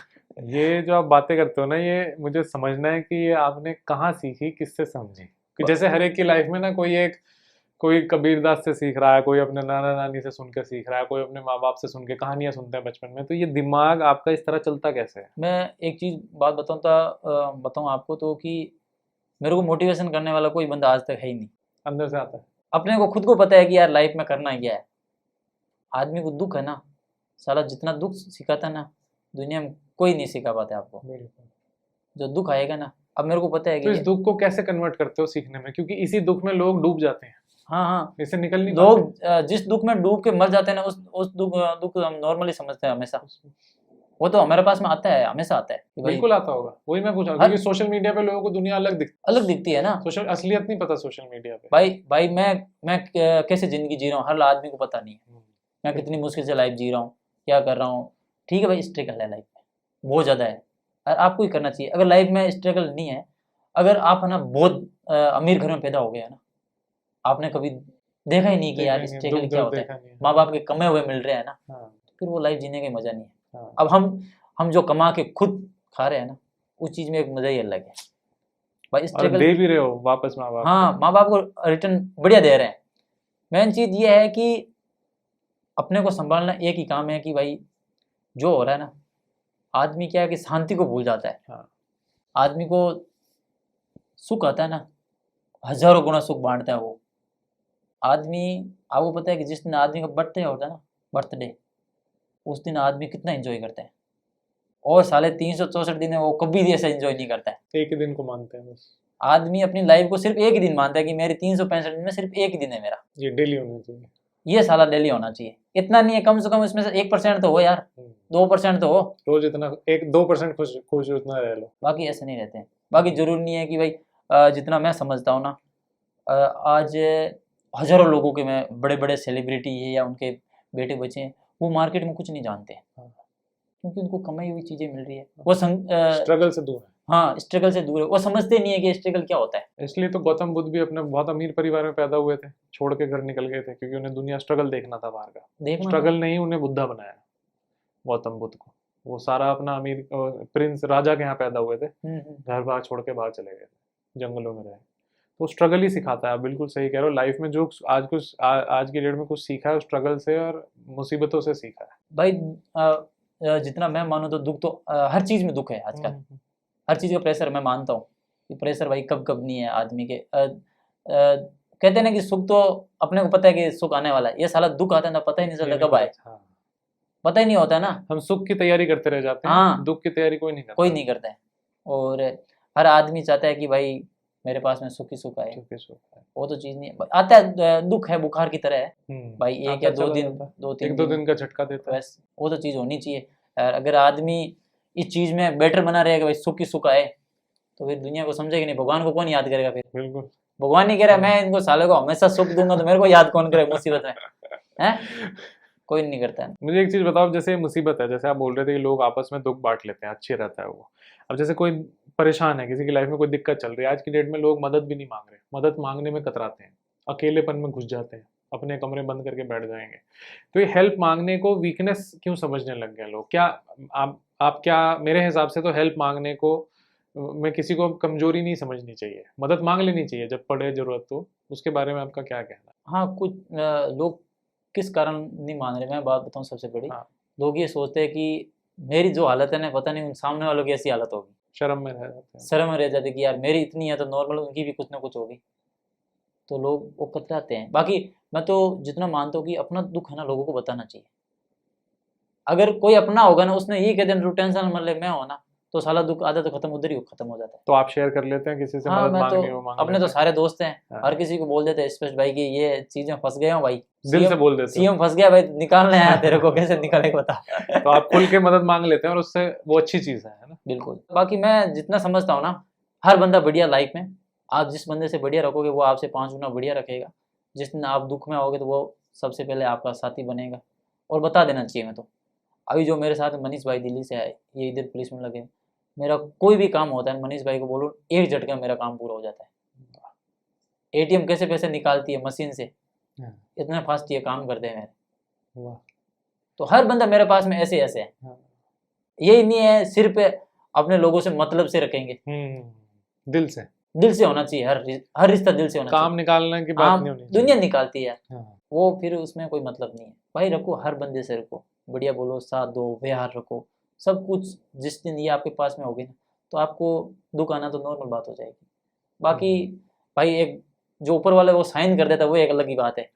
ये जो आप बातें करते हो ना, ये मुझे समझना है कि ये आपने कहाँ सीखी, किससे समझी? कि जैसे हर एक की लाइफ में ना कोई कबीरदास से सीख रहा है, कोई अपने नाना नानी से सुन के सीख रहा है, कोई अपने माँ बाप से सुन के कहानियां सुनते हैं बचपन में, तो ये दिमाग आपका इस तरह चलता कैसे है? मैं एक चीज़ बात बताऊँ आपको, तो कि मेरे को मोटिवेशन करने वाला कोई बंदा आज तक है ही नहीं, अंदर से आता है। अपने को खुद को पता है कि यार लाइफ में करना क्या है। आदमी को दुख है ना, साला जितना दुख सिखाता ना दुनिया में कोई नहीं सिखा पाता आपको, जो दुख आएगा ना। अब मेरे को पता है कि तो इस दुख को कैसे कन्वर्ट करते हो सीखने में, क्योंकि इसी दुख में लोग डूब जाते हैं। हाँ हाँ, इससे निकल नहीं पाते। लोग जिस दुख में डूब के मर जाते हैं ना, उस दुख हम नॉर्मली समझते हैं हमेशा। वो तो हमारे पास में आता है, हमेशा आता है कि भाई बिल्कुल आता होगा, वही मैं पूछ रहा हूँ, हर क्योंकि सोशल मीडिया पे लोगों को दुनिया अलग दिखती है ना। सोशल असलियत नहीं पता सोशल मीडिया पे। भाई मैं कैसे जिंदगी जी रहा हूँ, हर आदमी को पता नहीं है। मैं कितनी मुश्किल से लाइफ जी रहा हूँ, क्या कर रहा हूँ। ठीक है भाई, स्ट्रगल है लाइफ में, बहुत ज़्यादा है, और आपको ही करना चाहिए। अगर लाइफ में स्ट्रगल नहीं है, अगर आप है ना बहुत अमीर घर में पैदा हो गए है ना, आपने कभी देखा ही नहीं कि यार देखेंगे, स्ट्रगल दुख क्या दर्द होता देखा है, नहीं है। माँ बाप के कमे हुए मिल रहे हैं ना, हाँ फिर वो लाइफ जीने का मज़ा नहीं है। हाँ। अब हम जो कमा के खुद खा रहे हैं ना, उस चीज़ में एक मज़ा ही अलग है भाई। और स्ट्रगल, दे भी रहे हो वापस माँ बाप को। हाँ, माँ बाप को रिटर्न बढ़िया दे रहे हैं। मेन चीज़ ये है कि अपने को संभालना एक ही काम है कि भाई जो हो रहा है ना, आदमी क्या है कि शांति को भूल जाता है। हाँ आदमी को सुख आता है ना, हजारों गुना सुख बांटता है वो आदमी। आपको पता है कि जिस दिन आदमी का बर्थडे होता है ना, बर्थडे, उस दिन आदमी कितना एंजॉय करता है, और साले 364 दिन है वो कभी भी ऐसा एंजॉय नहीं करता है। एक ही दिन को मानते हैं बस। आदमी अपनी लाइफ को सिर्फ एक ही दिन मानता है कि मेरे 365 दिन में सिर्फ एक ही दिन है मेरा, ये डेली होना चाहिए। ये साला डेली होना चाहिए। इतना नहीं है, कम से कम इसमें से 1% तो हो यार, 2% तो हो। रोज इतना 1-2% खुश खुश उतना रह लो। बाकी ऐसे नहीं रहते हैं। बाकी जरूरी नहीं है कि भाई जितना मैं समझता हूँ ना, आज हजारों लोगों के मैं बड़े बड़े सेलिब्रिटी है या उनके बेटे बच्चे हैं, वो मार्केट में कुछ नहीं जानते हैं, हाँ। क्योंकि उनको कमाई हुई चीज़ें मिल रही है। स्ट्रगल से दूर है। हाँ, स्ट्रगल से दूर है, वो समझते नहीं है कि स्ट्रगल क्या होता है। इसलिए तो गौतम बुद्ध भी अपने बहुत अमीर परिवार में पैदा हुए थे, छोड़ के घर निकल गए थे, क्योंकि उन्हें दुनिया स्ट्रगल देखना था बाहर का। देखना स्ट्रगल नहीं उन्हें बुद्धा बनाया गौतम बुद्ध को। वो सारा अपना अमीर प्रिंस राजा के यहाँ पैदा हुए थे, घर बार छोड़ के बाहर चले गए थे, जंगलों में रहे। तो स्ट्रगल ही सिखाता है। आप बिल्कुल सही कह रहे हो। लाइफ में जो आज की डेट में कुछ सीखा है, स्ट्रगल से और मुसीबतों से सीखा है भाई जितना मैं मानूँ तो दुख तो हर चीज़ में दुख है आजकल। हर चीज़ का प्रेशर मैं मानता हूँ कि प्रेशर भाई कब कब नहीं है आदमी के। कहते हैं ना कि सुख तो अपने को पता है कि सुख आने वाला है, ये साला दुख आता है ना, पता ही नहीं चलता कब आए, पता ही नहीं होता है ना। हम सुख की तैयारी करते रह जाते हैं। हाँ, दुख की तैयारी कोई नहीं करता। कोई नहीं करता है। और हर आदमी चाहता है कि भाई मेरे पास में सुख ही सुख आए। वो तो चीज़ नहीं है, आता है दुख है बुखार की तरह है भाई, एक या दो दिन, 2-3 दिन का झटका देता है। बस वो तो चीज़ होनी चाहिए। अगर आदमी इस चीज़ में बेटर बना रहेगा भाई सुख ही सुख आए, तो फिर दुनिया को समझेगा नहीं, भगवान को कौन याद करेगा फिर। बिल्कुल, भगवान नहीं कह रहा मैं इनको सालों को हमेशा सुख दूंगा, तो मेरे को याद कौन करे मुसीबत में, हैं? कोई नहीं करता है। मुझे एक चीज बताओ, जैसे मुसीबत है, जैसे आप बोल रहे थे कि लोग आपस में दुख बांट लेते हैं, अच्छे रहता है वो। अब जैसे कोई परेशान है, किसी की लाइफ में कोई दिक्कत चल रही है, आज की डेट में लोग मदद भी नहीं मांग रहे, मदद मांगने में कतराते हैं, अकेलेपन में घुस जाते हैं, अपने कमरे बंद करके बैठ जाएंगे। तो ये हेल्प मांगने को वीकनेस क्यों समझने लग गए लोग? क्या आप क्या, मेरे हिसाब से तो हेल्प मांगने को मैं किसी को कमजोरी नहीं समझनी चाहिए, मदद मांग लेनी चाहिए जब पड़े जरूरत। तो उसके बारे में आपका क्या कहना है? हाँ, कुछ लोग किस कारण नहीं मान रहे, मैं बात बताऊँ सबसे बड़ी। हाँ। लोग ये सोचते हैं कि मेरी जो हालत है ना, पता नहीं उन सामने वालों की ऐसी हालत होगी, शर्म में रह जाते हैं। शर्म में रह जाते कि यार मेरी इतनी है तो नॉर्मल उनकी भी कुछ ना कुछ होगी, तो लोग वो कतराते हैं। बाकी मैं तो जितना मानता हूँ कि अपना दुख है ना लोगों को बताना चाहिए। अगर कोई अपना होगा ना, उसने यही कह देना तू टेंशन मत ले मैं हो ना, तो साला दुख आधा तो खत्म उधर ही खत्म हो जाता है। तो आप शेयर कर लेते हैं किसी से हाँ, मदद मैं तो मांगनी हो? मांग अपने लेते तो हैं। सारे दोस्त हैं, हाँ। हर किसी को बोल देते हैं स्पेश भाई कि ये चीजें फंस गए हो भाई, दिल से बोल देते हो। सीएम फंस गया भाई, निकालने आया तेरे को, कैसे निकाले बता। तो आप खुल के मदद मांग लेते हैं और उससे वो अच्छी चीज है ना? बिल्कुल। बाकी मैं जितना समझता हूँ ना, हर बंदा बढ़िया लाइफ में, आप जिस बंदे से बढ़िया रखोगे वो आपसे 5 गुना बढ़िया रखेगा। जिस दिन आप दुख में आओगे तो वो सबसे पहले आपका साथी बनेगा। और बता देना चाहिए, मैं तो अभी जो मेरे साथ मनीष भाई दिल्ली से आए, ये इधर पुलिस में लगे, मेरा कोई भी काम होता है मनीष भाई को बोलो, एक झटके में मेरा काम पूरा हो जाता है। एटीएम कैसे पैसे निकालती है मशीन से, इतना फास्ट ये काम करते हैं मेरे। तो हर बंदा मेरे पास में ऐसे ऐसे है। यही नहीं है सिर्फ अपने लोगों से मतलब से रखेंगे, दिल से होना चाहिए। हर रिश्ता दिल से होना चाहिए। काम निकालने की बात नहीं होनी चाहिए। दुनिया निकालती है वो, फिर उसमें कोई मतलब नहीं है भाई। रखो, हर बंदे से रखो, बढ़िया बोलो, साथ दो, व्यवहार रखो, सब कुछ। जिस दिन ये आपके पास में होगी ना, तो आपको दुख आना तो नॉर्मल बात हो जाएगी। बाकी भाई एक जो ऊपर वाले वो साइन कर देता है वो एक अलग ही बात है।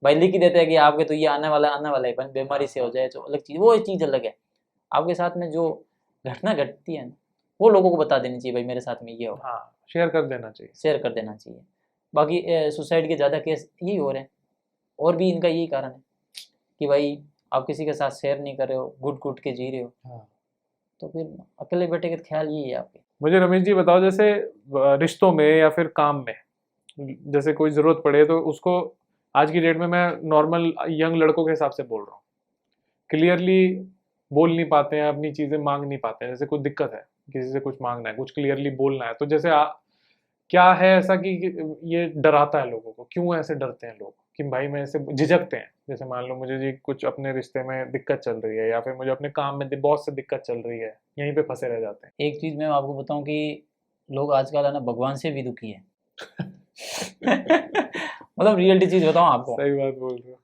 भाई लिख ही देते हैं कि आपके तो ये आने वाला है, बीमारी से हो जाए जो अलग चीज़, वो एक चीज़ अलग है। आपके साथ में जो घटना घटती है ना, वो लोगों को बता देनी चाहिए भाई मेरे साथ में ये हो। शेयर कर देना चाहिए। शेयर कर देना चाहिए। बाकी सुसाइड के ज़्यादा केस यही हो रहे हैं, और भी इनका यही कारण है कि भाई आप किसी के साथ शेयर नहीं कर रहे हो, घुट घुट के जी रहे हो, हाँ। तो फिर अकेले बैठे के ख्याल यही है आपके। मुझे रमेश जी बताओ, जैसे रिश्तों में या फिर काम में जैसे कोई ज़रूरत पड़े तो उसको, आज की डेट में मैं नॉर्मल यंग लड़कों के हिसाब से बोल रहा हूँ, क्लियरली बोल नहीं पाते हैं, अपनी चीज़ें मांग नहीं पाते हैं। जैसे कोई दिक्कत है, किसी से कुछ मांगना है, कुछ क्लियरली बोलना है, तो जैसे क्या है ऐसा कि ये डराता है लोगों को? क्यों ऐसे डरते हैं लोग कि भाई मैं ऐसे झिझकते हैं? जैसे मान लो मुझे जी कुछ अपने रिश्ते में दिक्कत चल रही है, या फिर मुझे अपने काम में बॉस से दिक्कत चल रही है, यहीं पे फंसे रह जाते हैं। एक चीज़ मैं आपको बताऊं कि लोग आजकल है ना भगवान से भी दुखी है। मतलब रियलिटी चीज़ बताऊं आपको, सही बात बोल रहे हो।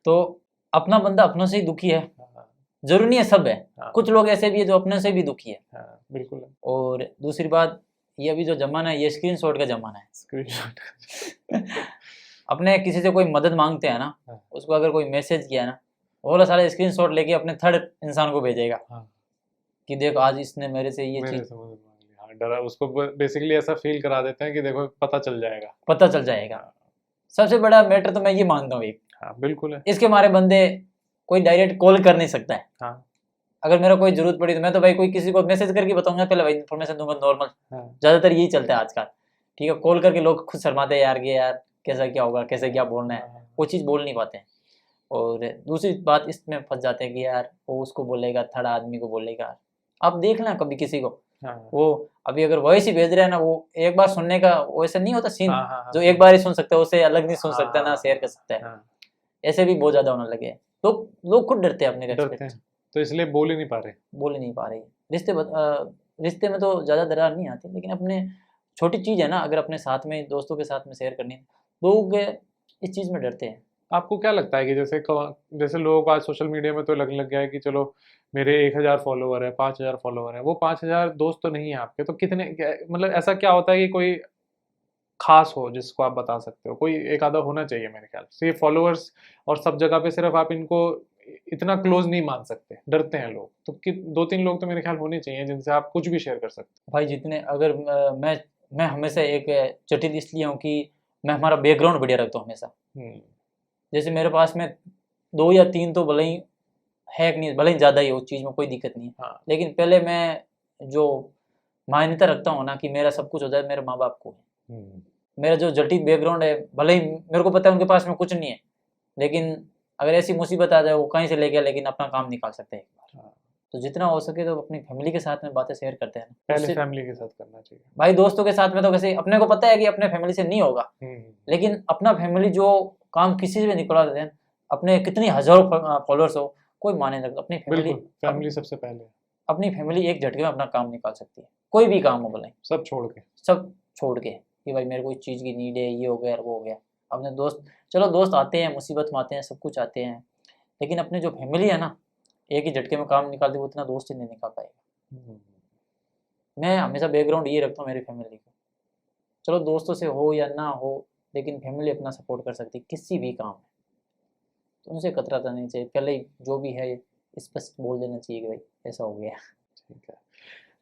तो अपना बंदा अपनों से ही दुखी है, हाँ, जरूरी नहीं है सब है, हाँ, कुछ लोग ऐसे भी है जो अपने से भी दुखी है। हाँ, बिल्कुल है। और दूसरी बात, ये अभी जो जमाना है ये स्क्रीनशॉट का जमाना है। स्क्रीनशॉट। अपने किसी से कोई मदद मांगते हैं ना, हाँ, उसको अगर कोई मैसेज किया ना, वो वाला सारा स्क्रीनशॉट लेके अपने थर्ड इंसान को भेजेगा हाँ, कि देख आज इसने मेरे से ये मेरे चीज, से मदद मांग ली। हाँ, डरा उसको, बेसिकली ऐसा फील करा देते हैं कि देखो पता चल जाएगा। पता चल जाएगा। हाँ, सबसे बड़ा मैटर तो मैं ये मानता हूँ एक, हाँ, बिल्कुल है। इसके मारे बंदे कोई डायरेक्ट कॉल कर नहीं सकता है। हाँ, अगर मेरा कोई जरूरत पड़ी तो मैं तो भाई कोई किसी को मैसेज करके बताऊंगा, पहले भाई इन्फॉर्मेशन दूंगा नॉर्मल, हाँ, ज्यादातर यही चलता है आजकल। ठीक है, कॉल करके लोग खुद शर्माते हैं यार कि यार कैसा क्या होगा, कैसे क्या बोलना है, हाँ, वो चीज़ बोल नहीं पाते हैं। और दूसरी बात इसमें फंस जाते हैं कि यार वो उसको बोलेगा, थर्ड आदमी को बोलेगा। आप देख लें कभी किसी को, हाँ, वो अभी अगर वॉइस ही भेज रहा है ना, वो एक बार सुनने का वो ऐसा नहीं होता सीन, हाँ, हाँ, हाँ, जो एक बार ही सुन सकता है उसे अलग नहीं सुन सकता ना शेयर कर सकता है। हाँ, ऐसे भी बहुत ज्यादा होने लगे हैं। लोग खुद डरते हैं अपने डरते रेस्पेक्ट से, हैं तो इसलिए बोल ही नहीं पा रहे। बोल ही नहीं पा रही। रिश्ते में तो ज्यादा दरार नहीं आती, लेकिन अपने छोटी चीज है ना, अगर अपने साथ में दोस्तों के साथ में शेयर करनी है, लोग इस चीज में डरते हैं। आपको क्या लगता है कि जैसे लोगों को आज सोशल मीडिया में तो लग गया है कि चलो मेरे 1,000 फॉलोवर है, 5,000 फॉलोवर है, वो 5,000 दोस्त तो नहीं है आपके, तो कितने मतलब ऐसा क्या होता है कि कोई खास हो जिसको आप बता सकते हो? कोई एक आधा होना चाहिए मेरे ख्याल से। फॉलोअर्स और सब जगह पे सिर्फ आप इनको इतना क्लोज नहीं मान सकते, डरते हैं लोग, तो कि 2-3 लोग तो मेरे ख्याल होने चाहिए जिनसे आप कुछ भी शेयर कर सकते भाई जितने अगर मैं हमेशा एक जटिल इसलिए हूँ कि मैं हमारा बैकग्राउंड बढ़िया रखता हूँ हमेशा। हो। जैसे मेरे पास में 2 या 3 तो भले ही है कि नहीं, भले ही ज़्यादा ही हो, उस चीज़ में कोई दिक्कत नहीं है, हाँ। लेकिन पहले मैं जो मान्यता रखता हूँ ना कि मेरा सब कुछ हो जाए मेरे माँ बाप को है। हम्म, मेरा जो जटिल बैकग्राउंड है, भले ही मेरे को पता है उनके पास में कुछ नहीं है, लेकिन अगर ऐसी मुसीबत आ जाए वो कहीं से ले गया, लेकिन अपना काम निकाल सकते हैं एक बार। हाँ। तो जितना हो सके तो अपनी फैमिली के साथ में बातें शेयर करते हैं ना, पहले उससे फैमिली के साथ करना चाहिए। भाई दोस्तों के साथ में तो कैसे अपने को पता है कि अपने फैमिली से नहीं होगा, हम्म, लेकिन अपना फैमिली जो काम किसी से भी निकलवा देते हैं, अपने कितनी हजारों फॉलोअर्स हो, कोई माने नहीं रखता। अपनी फैमिली, बिल्कुल, फैमिली सबसे पहले। अपनी फैमिली एक झटके में अपना काम निकाल सकती है, कोई भी काम हो भले, सब छोड़ के। सब छोड़ के कि भाई मेरे को इस चीज़ की नीड है, ये हो गया वो हो गया। अपने दोस्त, चलो दोस्त आते हैं, मुसीबत में आते हैं, सब कुछ आते हैं, लेकिन अपने जो फैमिली है ना, एक ही झटके में काम निकाल दे, वो इतना दोस्त ही नहीं निकाल पाएगा। हम्म, मैं हमेशा बैकग्राउंड ये रखता हूँ मेरी फैमिली को, चलो दोस्तों से हो या ना हो, लेकिन फैमिली अपना सपोर्ट कर सकती है किसी भी काम में, तो उनसे कतराता नहीं चाहिए। पहले ही जो भी है स्पष्ट बोल देना चाहिए कि भाई ऐसा हो गया। ठीक है।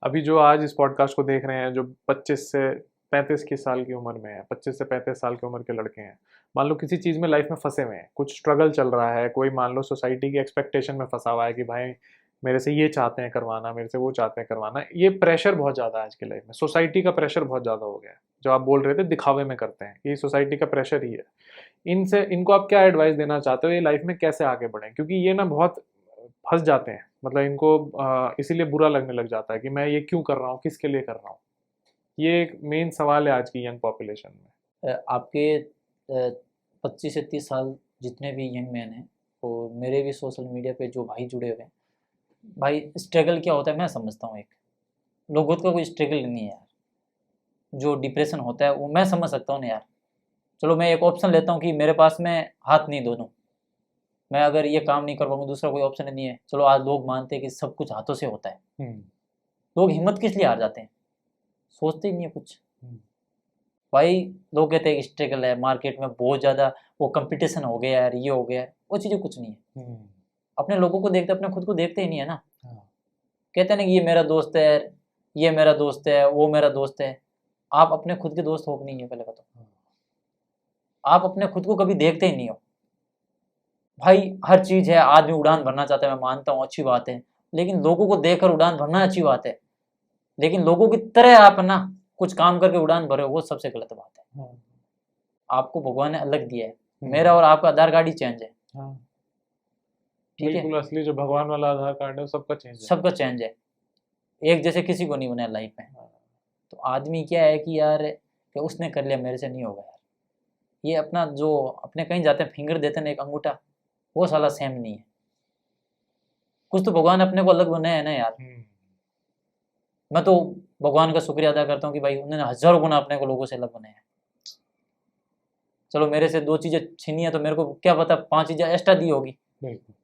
अभी जो आज इस पॉडकास्ट को देख रहे हैं, जो 25 से 35 की साल की उम्र में है, 25 से 35 साल की उम्र के लड़के हैं, मान लो किसी चीज़ में लाइफ में फंसे हुए हैं, कुछ स्ट्रगल चल रहा है, कोई मान लो सोसाइटी की एक्सपेक्टेशन में फंसा हुआ है कि भाई मेरे से ये चाहते हैं करवाना, मेरे से वो चाहते हैं करवाना, ये प्रेशर बहुत ज़्यादा है आज की लाइफ में, सोसाइटी का प्रेशर बहुत ज़्यादा हो गया है। जो आप बोल रहे थे दिखावे में करते हैं, ये सोसाइटी का प्रेशर ही है। इनको आप क्या एडवाइस देना चाहते हो, ये लाइफ में कैसे आगे बढ़ें? क्योंकि ये ना बहुत फंस जाते हैं, मतलब इनको इसीलिए बुरा लगने लग जाता है कि मैं ये क्यों कर रहा हूँ, किसके लिए कर रहा हूँ। ये एक मेन सवाल है आज की यंग पॉपुलेशन में। आपके 25 से 30 साल जितने भी यंग मैन हैं, और मेरे भी सोशल मीडिया पे जो भाई जुड़े हुए हैं, भाई स्ट्रगल क्या होता है मैं समझता हूँ। एक लोगों का कोई स्ट्रगल नहीं है यार, जो डिप्रेशन होता है वो मैं समझ सकता हूँ ना यार। चलो मैं एक ऑप्शन लेता हूँ कि मेरे पास में हाथ नहीं दोनों, मैं अगर ये काम नहीं कर पाऊंगा, दूसरा कोई ऑप्शन नहीं है। चलो आज लोग मानते हैं कि सब कुछ हाथों से होता है, हम्म, लोग हिम्मत किस लिए हार जाते हैं, सोचते ही नहीं है कुछ। हम्म, भाई लोग कहते हैं कि स्ट्रगल है, मार्केट में बहुत ज़्यादा वो कंपटीशन हो गया यार, ये हो गया है, वो चीज़ें कुछ नहीं है। हम्म, अपने लोगों को देखते, अपने खुद को देखते ही नहीं है ना। हाँ, कहते हैं ना कि ये मेरा दोस्त है, ये मेरा दोस्त है, वो मेरा दोस्त है। आप अपने खुद के दोस्त हो कि नहीं है पहले बताओ। हाँ, आप अपने खुद को कभी देखते ही नहीं हो। भाई हर चीज है, आदमी उड़ान भरना चाहता है, मैं मानता हूँ अच्छी बात है, लेकिन लोगों को देखकर उड़ान भरना अच्छी बात है, लेकिन लोगों की तरह आप ना कुछ काम करके उड़ान भरे वो सबसे गलत बात है। हाँ, आपको भगवान ने अलग दिया है, मेरा और आपका आधार कार्ड ही चेंज है, हाँ, ठीक है, बिल्कुल असली जो भगवान वाला आधार कार्ड है सबका चेंज है। सबका चेंज है, एक जैसे किसी को नहीं बनाया लाइफ में। हाँ, तो आदमी क्या है कि यार कि उसने कर लिया मेरे से नहीं होगा यार, ये अपना जो अपने कहीं जाते हैं फिंगर देते हैं ना एक अंगूठा, वो साला सेम नहीं है। कुछ तो भगवान अपने को अलग बनाया है ना यार। मैं तो भगवान का शुक्रिया अदा करता हूँ कि भाई उन्होंने हजारों गुना अपने को लोगों से अलग बनाया है। चलो मेरे से 2 चीजें छीनी है तो मेरे को क्या पता 5 चीजें एक्स्ट्रा दी होगी, बिल्कुल।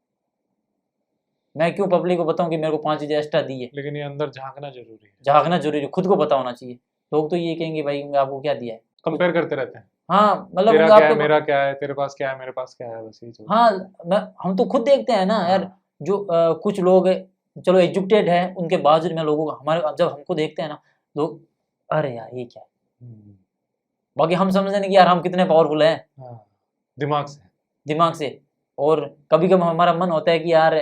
मैं क्यों पब्लिक को बताऊं कि मेरे को 5 चीजें एक्स्ट्रा दी है। लेकिन ये अंदर झांकना जरूरी है। झांकना जरूरी है, खुद को पता होना चाहिए। लोग तो ये कहेंगे भाई आपको क्या दिया है, कंपेयर करते रहते हैं, हाँ मतलब तेरा क्या है, आपको, मेरा क्या है, तेरे पास क्या है, मेरे पास क्या है, बस यही चलता हाँ है। हम तो खुद देखते हैं ना यार, हाँ, जो कुछ लोग चलो एजुकेटेड है, उनके बावजूद में लोगों को हमारे जब हमको देखते हैं ना लोग, अरे यार ये क्या है, हम्म, बाकी हम समझते नहीं कि यार हम कितने पावरफुल हैं हाँ, दिमाग से। दिमाग से। और कभी कभी हमारा मन होता है कि यार